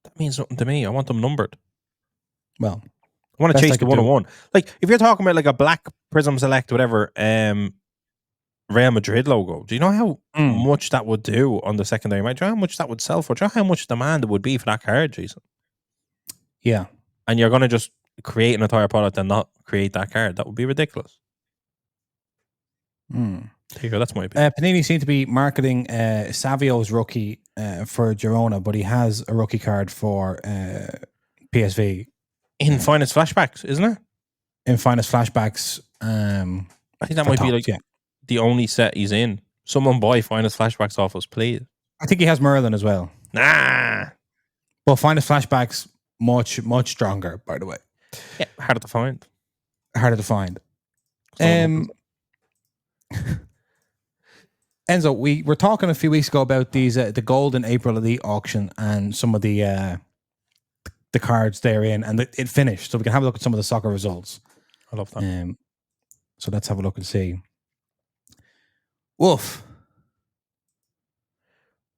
That means something to me. I want them numbered. Well, I want to chase the 101. Like, if you're talking about like a black Prism Select, whatever, Real Madrid logo, do you know how much that would do on the secondary market? Do you know how much that would sell for? Do you know how much demand it would be for that card, Jason? Yeah. And you're going to just create an entire product and not create that card. That would be ridiculous. There you go. That's my opinion. Panini seemed to be marketing Savio's rookie for Girona, but he has a rookie card for PSV. In Finest Flashbacks, isn't it? In Finest Flashbacks. I think that might be like the only set he's in. Someone buy Finest Flashbacks off us, please. I think he has Merlin as well. Nah. Well, Finest Flashbacks, much stronger, by the way. Yeah, harder to find. Enzo, we were talking a few weeks ago about these the Golden April Elite auction and some of the cards therein, and it finished. So we can have a look at some of the soccer results. I love that. So let's have a look and see. Woof.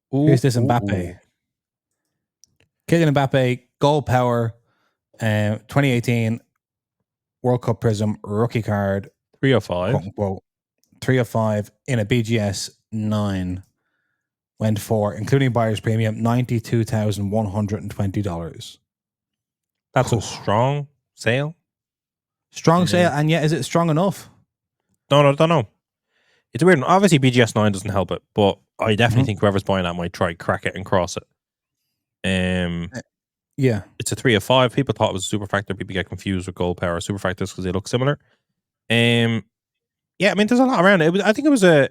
Here's this Mbappe. Kylian Mbappe, goal power, 2018 World Cup Prism rookie card. 305. Well, 305 in a BGS 9. went for, including buyer's premium, $92,120. That's a strong sale. Strong sale, and yet is it strong enough? No, don't know. It's a weird one. Obviously, BGS 9 doesn't help it, but I definitely think whoever's buying that might try crack it and cross it. Yeah. It's a 3 of 5. People thought it was a superfractor. People get confused with gold power superfractors because they look similar. Yeah, I mean, there's a lot around it. I think it was a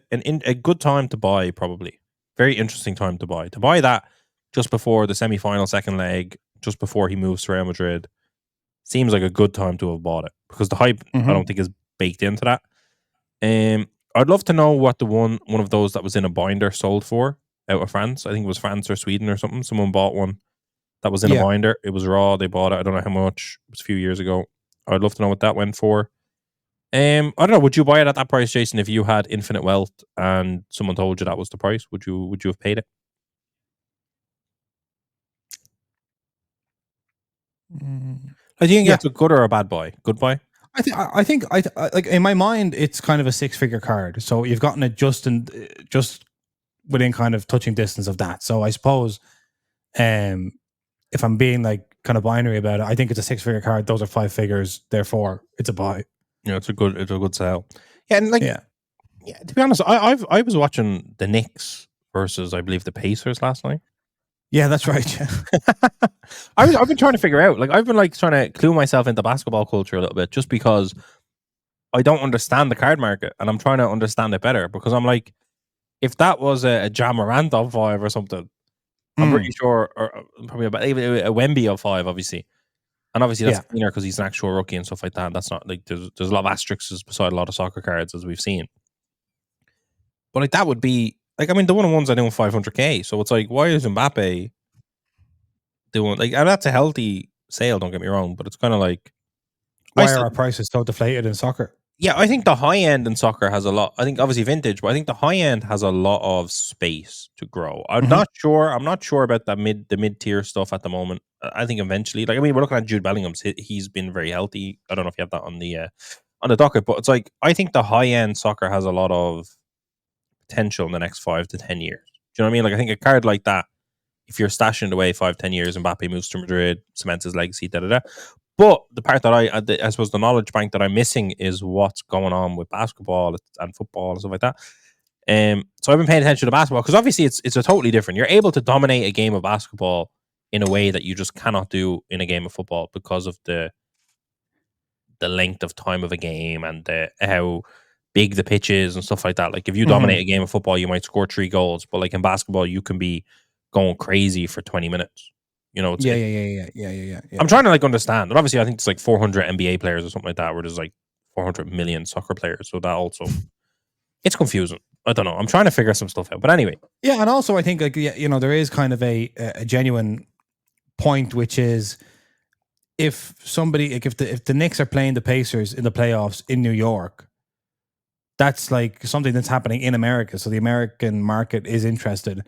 good time to buy, probably. Very interesting time to buy. To buy that just before the semi-final second leg, just before he moves to Real Madrid, seems like a good time to have bought it because the hype, I don't think, is baked into that. I'd love to know what the one of those that was in a binder sold for out of France. I think it was France or Sweden or something. Someone bought one that was in a binder. It was raw. They bought it. I don't know how much. It was a few years ago. I'd love to know what that went for. I don't know. Would you buy it at that price, Jason, if you had infinite wealth and someone told you that was the price? Would you have paid it? I think that's a good or a bad buy. Good buy. I think like in my mind, it's kind of a 6-figure card. So you've gotten it just within kind of touching distance of that. So I suppose, if I'm being like kind of binary about it, I think it's a 6-figure card. Those are 5 figures. Therefore, it's a buy. Yeah, it's a good sale. Yeah, and to be honest, I was watching the Knicks versus, I believe, the Pacers last night. Yeah, that's right. Yeah. I've been trying to figure out, like, I've been like trying to clue myself into basketball culture a little bit, just because I don't understand the card market, and I'm trying to understand it better. Because I'm like, if that was a Ja Morant of 5 or something, I'm pretty sure, or probably about a Wemby of 5, obviously. And obviously that's cleaner because he's an actual rookie and stuff like that. That's not like there's a lot of asterisks beside a lot of soccer cards, as we've seen. But like that would be like, I mean, the one-on-ones are doing 500k, so it's like, why is Mbappe doing like, and that's a healthy sale, don't get me wrong, but it's kind of like, why are our prices so deflated in soccer? Yeah, I think the high end in soccer has a lot. I think obviously vintage, but I think the high end has a lot of space to grow. I'm not sure. I'm not sure about the mid tier stuff at the moment. I think eventually, like, I mean, we're looking at Jude Bellingham's. He's been very healthy. I don't know if you have that on the docket, but it's like, I think the high end soccer has a lot of potential in the next 5 to 10 years. Do you know what I mean? Like, I think a card like that, if you're stashing it away 5-10 years, Mbappe moves to Madrid, cements his legacy, But the part that I suppose the knowledge bank that I'm missing is what's going on with basketball and football and stuff like that. So I've been paying attention to basketball because obviously it's a totally different. You're able to dominate a game of basketball in a way that you just cannot do in a game of football because of the length of time of a game and how big the pitch is and stuff like that. Like, if you dominate a game of football, you might score 3 goals, but like in basketball, you can be going crazy for 20 minutes. You know, yeah. I'm trying to like understand. And obviously, I think it's like 400 NBA players or something like that, where there's like 400 million soccer players. So that also, it's confusing. I don't know. I'm trying to figure some stuff out. But anyway. Yeah, and also I think, like, you know, there is kind of a genuine point, which is if somebody, like, if the Knicks are playing the Pacers in the playoffs in New York, that's like something that's happening in America. So the American market is interested.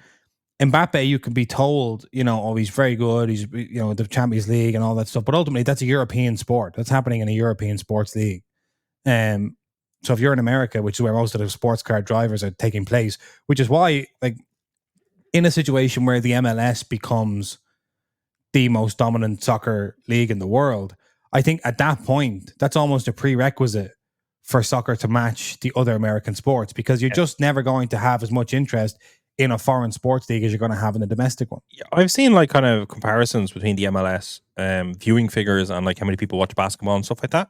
Mbappe, you can be told, you know, oh, he's very good. He's, you know, the Champions League and all that stuff. But ultimately, that's a European sport. That's happening in a European sports league. So if you're in America, which is where most of the sports car drivers are taking place, which is why, like, in a situation where the MLS becomes the most dominant soccer league in the world, I think at that point, that's almost a prerequisite for soccer to match the other American sports, because you're just never going to have as much interest in a foreign sports league as you're going to have in a domestic one. Yeah, I've seen like kind of comparisons between the MLS viewing figures and like how many people watch basketball and stuff like that.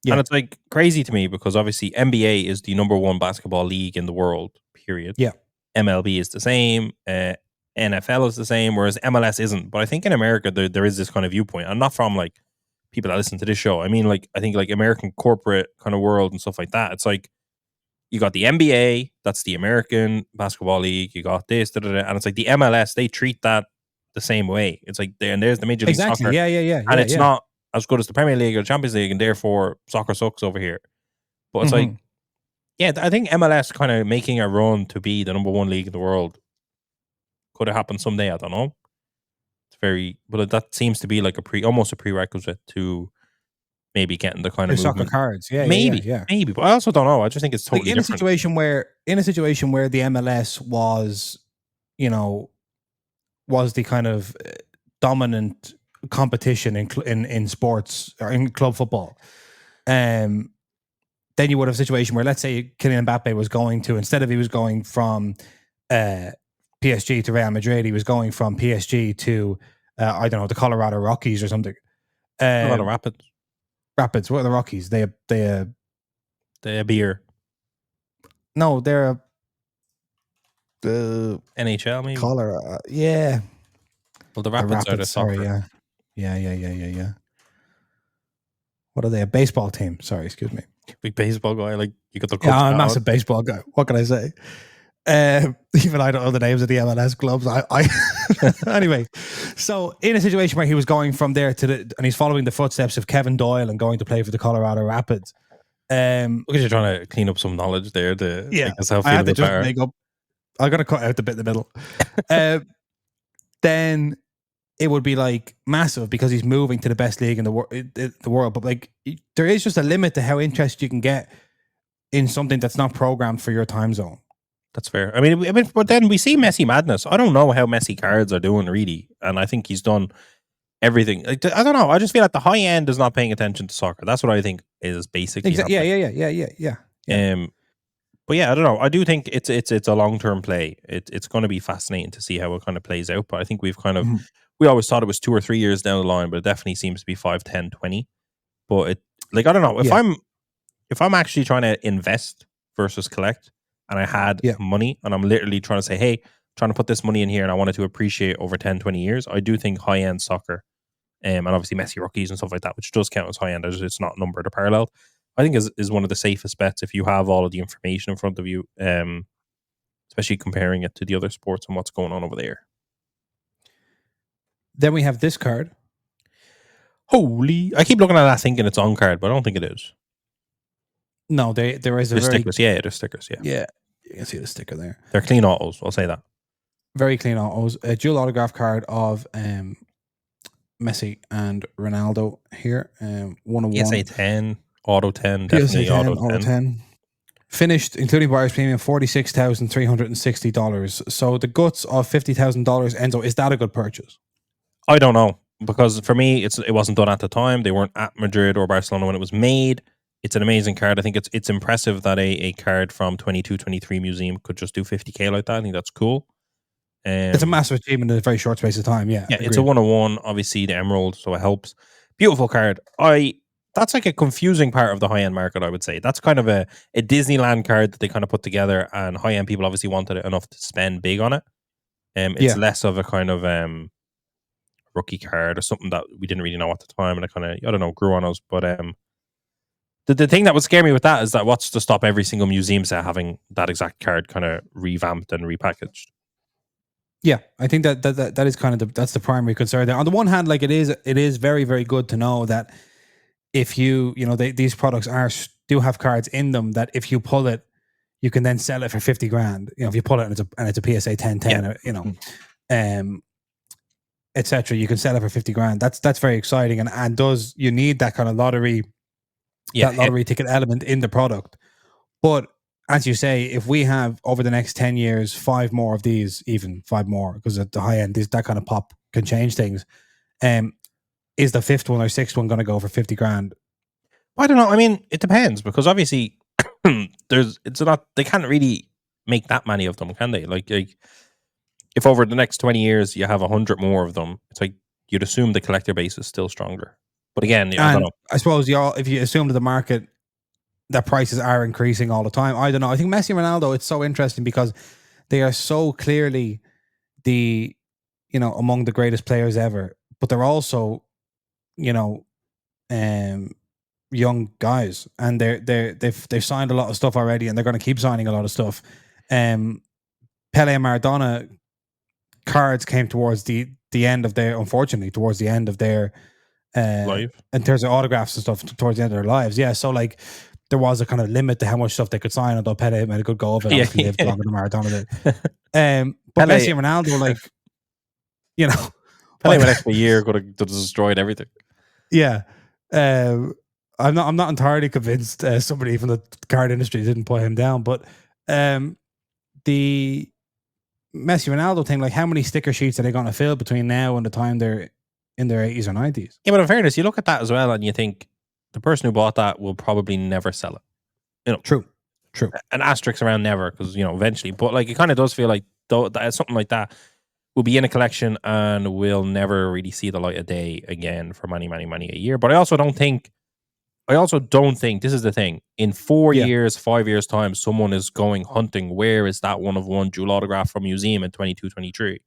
Yeah. And it's like crazy to me because obviously NBA is the #1 basketball league in the world, period. Yeah. MLB is the same. NFL is the same, whereas MLS isn't. But I think in America, there is this kind of viewpoint. I'm not from like people that listen to this show. I mean, like, I think like American corporate kind of world and stuff like that. It's like, you got the NBA, that's the American Basketball League. You got this, and it's like the MLS, they treat that the same way. It's like, there's the Major League Soccer. Yeah. And it's not as good as the Premier League or the Champions League, and therefore soccer sucks over here. But it's like, yeah, I think MLS kind of making a run to be the #1 league in the world could have happened someday. I don't know. It's very, but that seems to be like almost a prerequisite to maybe getting the kind of soccer cards. Yeah, maybe. But I also don't know. I just think it's totally like in different. In a situation where the MLS was, was the kind of dominant competition in sports or in club football, then you would have a situation where, let's say, Kylian Mbappe was going to, instead of he was going from PSG to Real Madrid, he was going from PSG to I don't know, the Colorado Rockies or something. Colorado Rapids. Rapids. What are the Rockies? They a beer. No, they're NHL maybe. Colorado. Yeah. Well, the Rapids are the soccer. Sorry, yeah. What are they? A baseball team? Sorry, excuse me. Big baseball guy, like you got the. Yeah, I'm a massive baseball guy. What can I say? Even I don't know the names of the MLS clubs. I anyway. So in a situation where he was going from there and he's following the footsteps of Kevin Doyle and going to play for the Colorado Rapids. Because you're trying to clean up some knowledge there. I had to just make up. I got to cut out the bit in the middle. Then it would be like massive because he's moving to the best league in the world. But like, there is just a limit to how interested you can get in something that's not programmed for your time zone. That's fair. I mean, but then we see Messi madness. I don't know how Messi cards are doing really, and I think he's done everything. Like, I don't know. I just feel like the high end is not paying attention to soccer. That's what I think is basically. Yeah. But yeah, I don't know. I do think it's a long term play. It's going to be fascinating to see how it kind of plays out. But I think we've kind of we always thought it was 2 or 3 years down the line, but it definitely seems to be 5, 10, 20. But I don't know if I'm actually trying to invest versus collect, and I had money, and I'm literally trying to say, hey, trying to put this money in here, and I want it to appreciate over 10, 20 years. I do think high end soccer, and obviously Messi rookies and stuff like that, which does count as high end, it's not numbered or paralleled. I think is one of the safest bets if you have all of the information in front of you, especially comparing it to the other sports and what's going on over there. Then we have this card. I keep looking at that thinking it's on card, but I don't think it is. No, there is there's stickers. Yeah, there's stickers. Yeah, you can see the sticker there. They're clean autos. I'll say that. Very clean autos. A dual autograph card of Messi and Ronaldo here. 101. PSA 10. Auto 10, definitely PSA 10, auto 10. Finished, including buyer's premium, $46,360. So the guts of $50,000. Enzo, is that a good purchase? I don't know, because for me, it wasn't done at the time. They weren't at Madrid or Barcelona when it was made. It's an amazing card. I think it's impressive that a card from 22-23 museum could just do 50K like that. I think that's cool. It's a massive achievement in a very short space of time. Yeah, it's a 101. Obviously, the emerald, so it helps. Beautiful card. That's like a confusing part of the high-end market, I would say. That's kind of a Disneyland card that they kind of put together, and high-end people obviously wanted it enough to spend big on it. It's less of a kind of rookie card or something that we didn't really know at the time, and it kind of, I don't know, grew on us. But the thing that would scare me with that is that what's to stop every single museum set having that exact card kind of revamped and repackaged? Yeah, I think that is kind of that's the primary concern there. On the one hand, like it is very, very good to know that if these products do have cards in them that if you pull it, you can then sell it for 50 grand. If you pull it and it's a PSA 1010, etc. You can sell it for 50 grand. That's very exciting, and you need that kind of lottery, that lottery ticket element in the product. But as you say, if we have over the next 10 years 5 more of these, even 5 more, because at the high end, that kind of pop can change things. Is the 5th one or 6th one going to go for 50 grand? I don't know. I mean, it depends, because obviously they can't really make that many of them, can they? Like if over the next 20 years you have 100 more of them, it's like you'd assume the collector base is still stronger. But again, I don't know. I suppose if you assume that the market, that prices are increasing all the time, I don't know. I think Messi and Ronaldo, it's so interesting because they are so clearly among the greatest players ever, but they're also young guys, and they've signed a lot of stuff already, and they're going to keep signing a lot of stuff. Pele and Maradona cards came towards the end of their life, in terms of autographs and stuff, towards the end of their lives. Yeah, so like there was a kind of limit to how much stuff they could sign, although Pele made a good go of it. Obviously lived longer than Maradona did. But Pele, Messi and Ronaldo, Pele went extra year could have destroyed everything. Yeah. I'm not entirely convinced somebody from the card industry didn't put him down, but the Messi Ronaldo thing, like how many sticker sheets are they going to fill between now and the time they're in their 80s or 90s? Yeah, but in fairness, you look at that as well and you think the person who bought that will probably never sell it. You know, True. An asterisk around never, because eventually. But like, it kind of does feel like something like that will be in a collection and will never really see the light of day again for many, many, many a year. But I also don't think this is the thing. In 4 years, 5 years time, someone is going hunting. Where is that one of one dual autograph from museum in 22, 23? Do you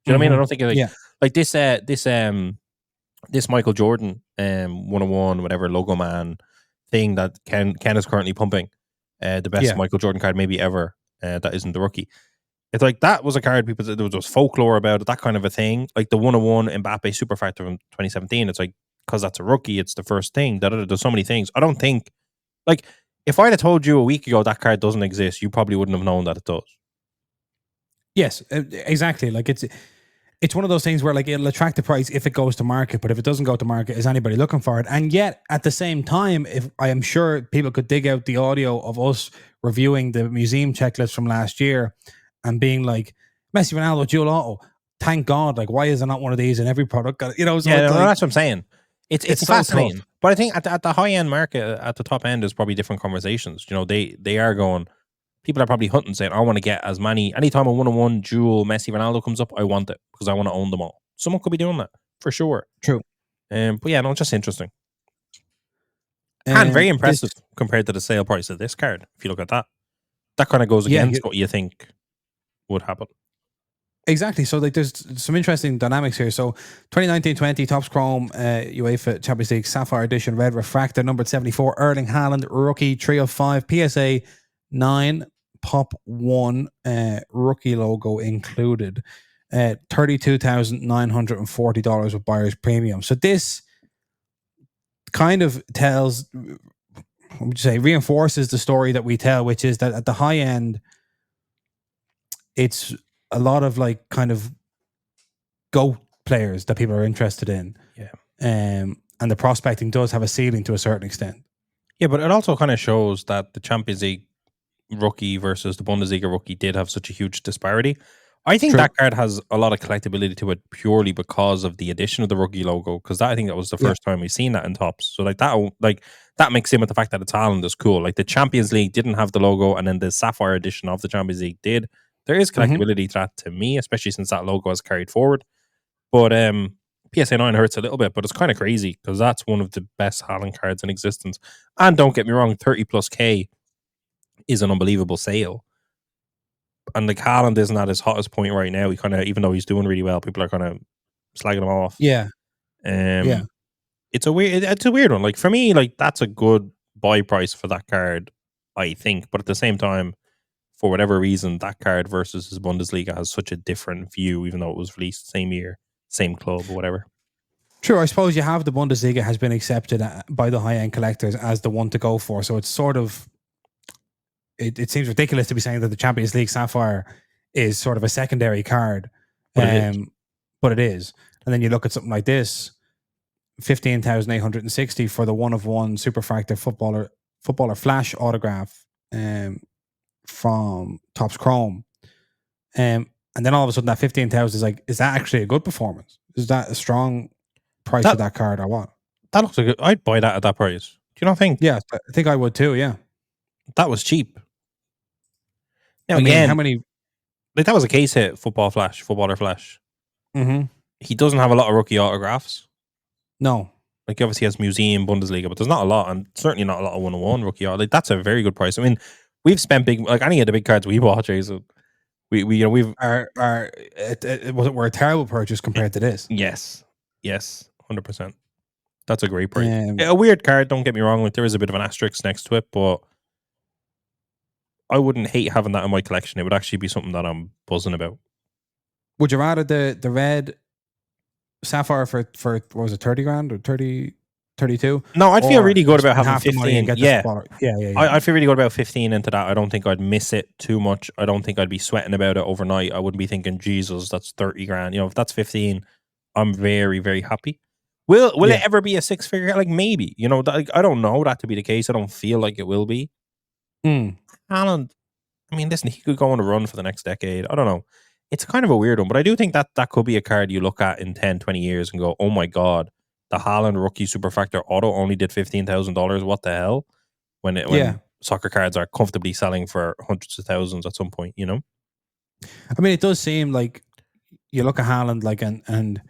know what I mean? I don't think like this Michael Jordan 101 whatever logo man thing that Ken is currently pumping, the best Michael Jordan card maybe ever, that isn't the rookie. It's like that was a card people said there was folklore about it, that kind of a thing. Like the 101 Mbappe Super Factor from 2017. It's like, because that's a rookie, it's the first thing. There's so many things. I don't think, like, if I'd have told you a week ago that card doesn't exist, you probably wouldn't have known that it does. Yes, exactly. Like it's one of those things where like it'll attract the price if it goes to market, but if it doesn't go to market, is anybody looking for it? And yet at the same time, if I am sure people could dig out the audio of us reviewing the museum checklist from last year and being like, Messi, Ronaldo, dual auto, thank God, like why is there not one of these in every product? So that's what I'm saying. It's so fascinating. Tough. But I think at the high end market, at the top end, there's probably different conversations. They are going, people are probably hunting, saying, I want to get as many. Anytime a 1-on-1 dual Messi Ronaldo comes up, I want it because I want to own them all. Someone could be doing that for sure. True. But yeah, no, just interesting. And very impressive compared to the sale price of this card. If you look at that, that kind of goes against what you think would happen. Exactly. So like there's some interesting dynamics here. So 2019-20 Topps Chrome UEFA Champions League Sapphire Edition Red Refractor numbered 74 Erling Haaland rookie 3 of 5 PSA 9 Pop 1 rookie logo included. $32,940 with buyer's premium. So this kind of reinforces the story that we tell, which is that at the high end, it's a lot of like kind of GOAT players that people are interested in. Yeah. And the prospecting does have a ceiling to a certain extent. Yeah, but it also kind of shows that the Champions League rookie versus the Bundesliga rookie did have such a huge disparity. I think that card has a lot of collectability to it purely because of the addition of the rookie logo, because I think that was the first time we've seen that in Topps. So that mixed in with the fact that it's Haaland is cool. Like the Champions League didn't have the logo, and then the Sapphire edition of the Champions League did. There is collectability to that to me, especially since that logo is carried forward. But PSA 9 hurts a little bit, but it's kind of crazy because that's one of the best Haaland cards in existence. And don't get me wrong, 30 plus K is an unbelievable sale. And like Haaland isn't at his hottest point right now. He kind of, even though he's doing really well, people are kind of slagging him off. Yeah. It's a weird one. Like for me, like that's a good buy price for that card, I think. But at the same time, for whatever reason, that card versus his Bundesliga has such a different view, even though it was released same year, same club, or whatever. Sure, I suppose you have the Bundesliga has been accepted by the high-end collectors as the one to go for. So it's sort of, it seems ridiculous to be saying that the Champions League Sapphire is sort of a secondary card. But it is. And then you look at something like this, 15,860 for the 1-of-1 Superfractor footballer flash autograph from Topps Chrome. And then all of a sudden that 15,000 is like, is that actually a good performance? Is that a strong price for that card or what? That looks like I'd buy that at that price. Do you not think? Yeah, I think I would too, yeah. That was cheap. Now, how many? Like that was a case hit, footballer flash. Mm-hmm. He doesn't have a lot of rookie autographs. No. Like he obviously has Museum, Bundesliga, but there's not a lot, and certainly not a lot of 1-on-1 rookie autographs. Like that's a very good price. I mean, we've spent big, like any of the big cards we bought, Jason. We're a terrible purchase compared to this. Yes, 100%. That's a great price. A weird card, don't get me wrong. Like there is a bit of an asterisk next to it, but I wouldn't hate having that in my collection. It would actually be something that I'm buzzing about. Would you rather the red Sapphire for what was it, 30 grand or 32? No, I'd feel really good about having 15. Yeah. I'd feel really good about 15 into that. I don't think I'd miss it too much. I don't think I'd be sweating about it overnight. I wouldn't be thinking, Jesus, that's 30 grand. If that's 15, I'm very, very happy. Will it ever be a 6-figure? Like maybe. I don't know that to be the case. I don't feel like it will be. Haaland, I mean, listen, he could go on a run for the next decade. I don't know. It's kind of a weird one, but I do think that could be a card you look at in 10, 20 years and go, oh my God, the Haaland rookie superfractor auto only did $15,000. What the hell? When soccer cards are comfortably selling for hundreds of thousands at some point, you know? I mean, it does seem like you look at Haaland, like, and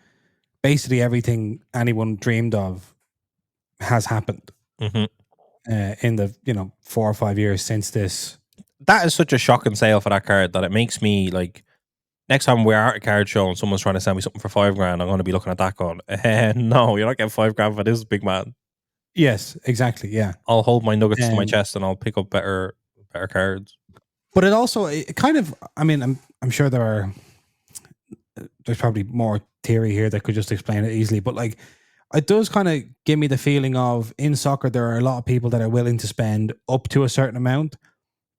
basically everything anyone dreamed of has happened in the 4 or 5 years since this. That is such a shocking sale for that card that it makes me like, next time we're at a card show and someone's trying to sell me something for $5,000, I'm going to be looking at that going, no, you're not getting $5,000 for this, big man. Yes, exactly. Yeah, I'll hold my nuggets to my chest and I'll pick up better cards. But it kind of, I mean, I'm sure there's probably more theory here that could just explain it easily, but like, it does kind of give me the feeling of, in soccer there are a lot of people that are willing to spend up to a certain amount,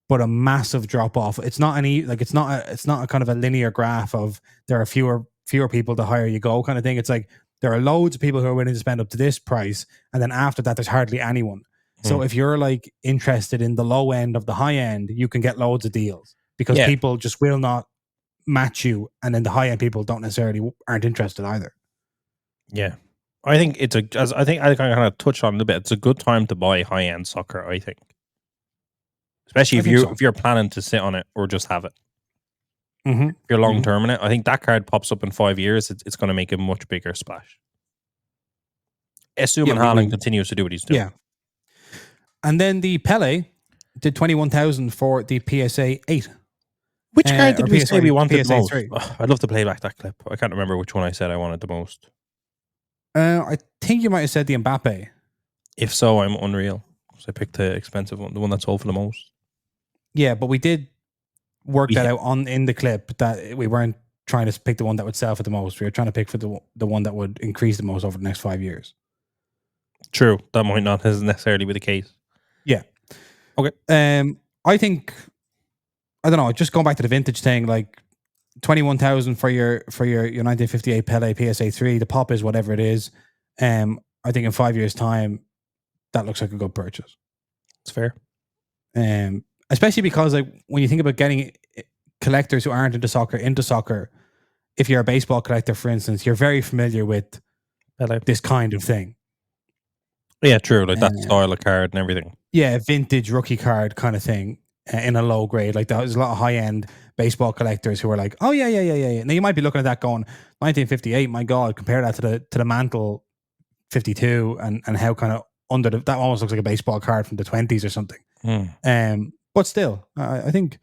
but a massive drop off. It's not it's not a kind of a linear graph of there are fewer people the higher you go kind of thing. It's like there are loads of people who are willing to spend up to this price, and then after that there's hardly anyone. So if you're like interested in the low end of the high end, you can get loads of deals because people just will not match you, and then the high end people aren't interested either. Yeah, I think I think I kind of touched on it a bit. It's a good time to buy high end soccer, I think, especially if you're planning to sit on it or just have it. If you're long term in it, I think that card pops up in 5 years. It's going to make a much bigger splash. Assuming Haaland continues to do what he's doing. Yeah. And then the Pele did 21,000 for the PSA 8. Which card did we say we wanted the most? Oh, I'd love to play back that clip. I can't remember which one I said I wanted the most. I think you might have said the Mbappe. If so, I'm unreal. So I picked the expensive one, the one that sold for the most. Yeah, but we did work that out in the clip that we weren't trying to pick the one that would sell for the most. We were trying to pick for the one that would increase the most over the next 5 years. True. That might not necessarily be the case. Yeah. Okay. I think, I don't know, just going back to the vintage thing, like 21,000 for your 1958 Pele PSA 3, the pop is whatever it is. I think in 5 years' time, that looks like a good purchase. It's fair. Especially because like when you think about getting collectors who aren't into soccer, if you're a baseball collector, for instance, you're very familiar with this kind of thing. Yeah, true. Like that style of card and everything. Yeah, vintage rookie card kind of thing in a low grade. Like there's a lot of high end baseball collectors who are like, oh yeah. Now you might be looking at that going, 1958. My God, compare that to the Mantle 52 and how kind of that almost looks like a baseball card from the 20s or something. But still, I think,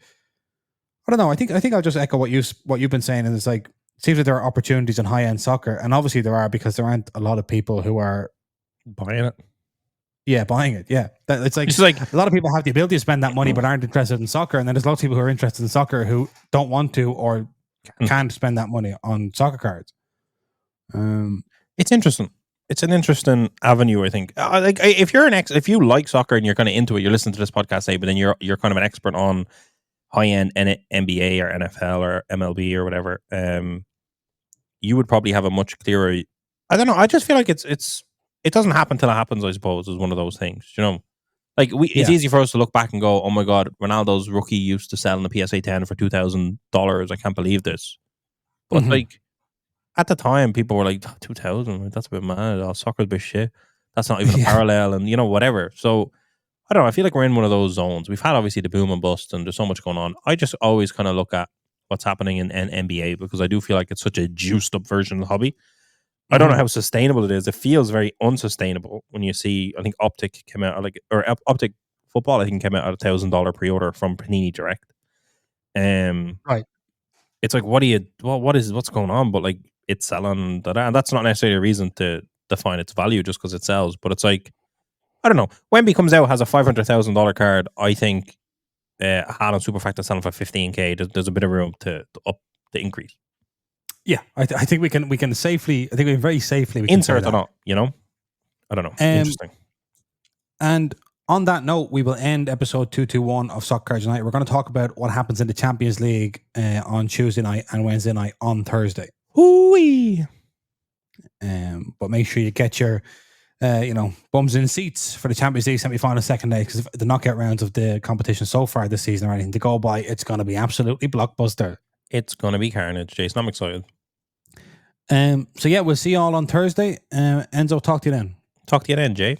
I don't know. I think I'll just echo what you've been saying, and it's like, it seems like there are opportunities in high end soccer, and obviously there are, because there aren't a lot of people who are buying it. Yeah, buying it. Yeah, it's like a lot of people have the ability to spend that money but aren't interested in soccer, and then there's lots of people who are interested in soccer who don't want to or can't spend that money on soccer cards. It's interesting. It's an interesting avenue, I think. Like if you like soccer and you're kind of into it, you're listening to this podcast, say, but then you're kind of an expert on high end NBA or NFL or MLB or whatever. You would probably have a much clearer. I don't know. I just feel like it doesn't happen till it happens, I suppose, is one of those things, you know? Like, it's easy for us to look back and go, oh my God, Ronaldo's rookie used to sell in the PSA 10 for $2,000. I can't believe this. But, like, at the time, people were like, 2,000? That's a bit mad. Oh, soccer's a bit shit. That's not even a parallel and, you know, whatever. So, I don't know. I feel like we're in one of those zones. We've had, obviously, the boom and bust, and there's so much going on. I just always kind of look at what's happening in NBA because I do feel like it's such a juiced up version of the hobby. I don't know how sustainable it is. It feels very unsustainable when you see, I think Optic came out, Optic Football, I think came out at $1,000 pre-order from Panini Direct. Right. It's like, what's going on? But like, it's selling, and that's not necessarily a reason to define its value just because it sells. But it's like, I don't know. Wemby comes out, has a $500,000 card. I think Haaland Superfractor selling for $15,000. There's a bit of room to up the increase. Yeah, I think we can safely. I think we very safely insert or not. You know, I don't know. Interesting. And on that note, we will end episode 221 of Soccer Cards United. We're going to talk about what happens in the Champions League on Tuesday night and Wednesday night on Thursday. Hooey! But make sure you get your bums in seats for the Champions League semi-final second day, because the knockout rounds of the competition so far this season are anything to go by. It's going to be absolutely blockbuster. It's going to be carnage, Jason. I'm excited. So yeah, we'll see you all on Thursday. Enzo, talk to you then. Talk to you then, Jay.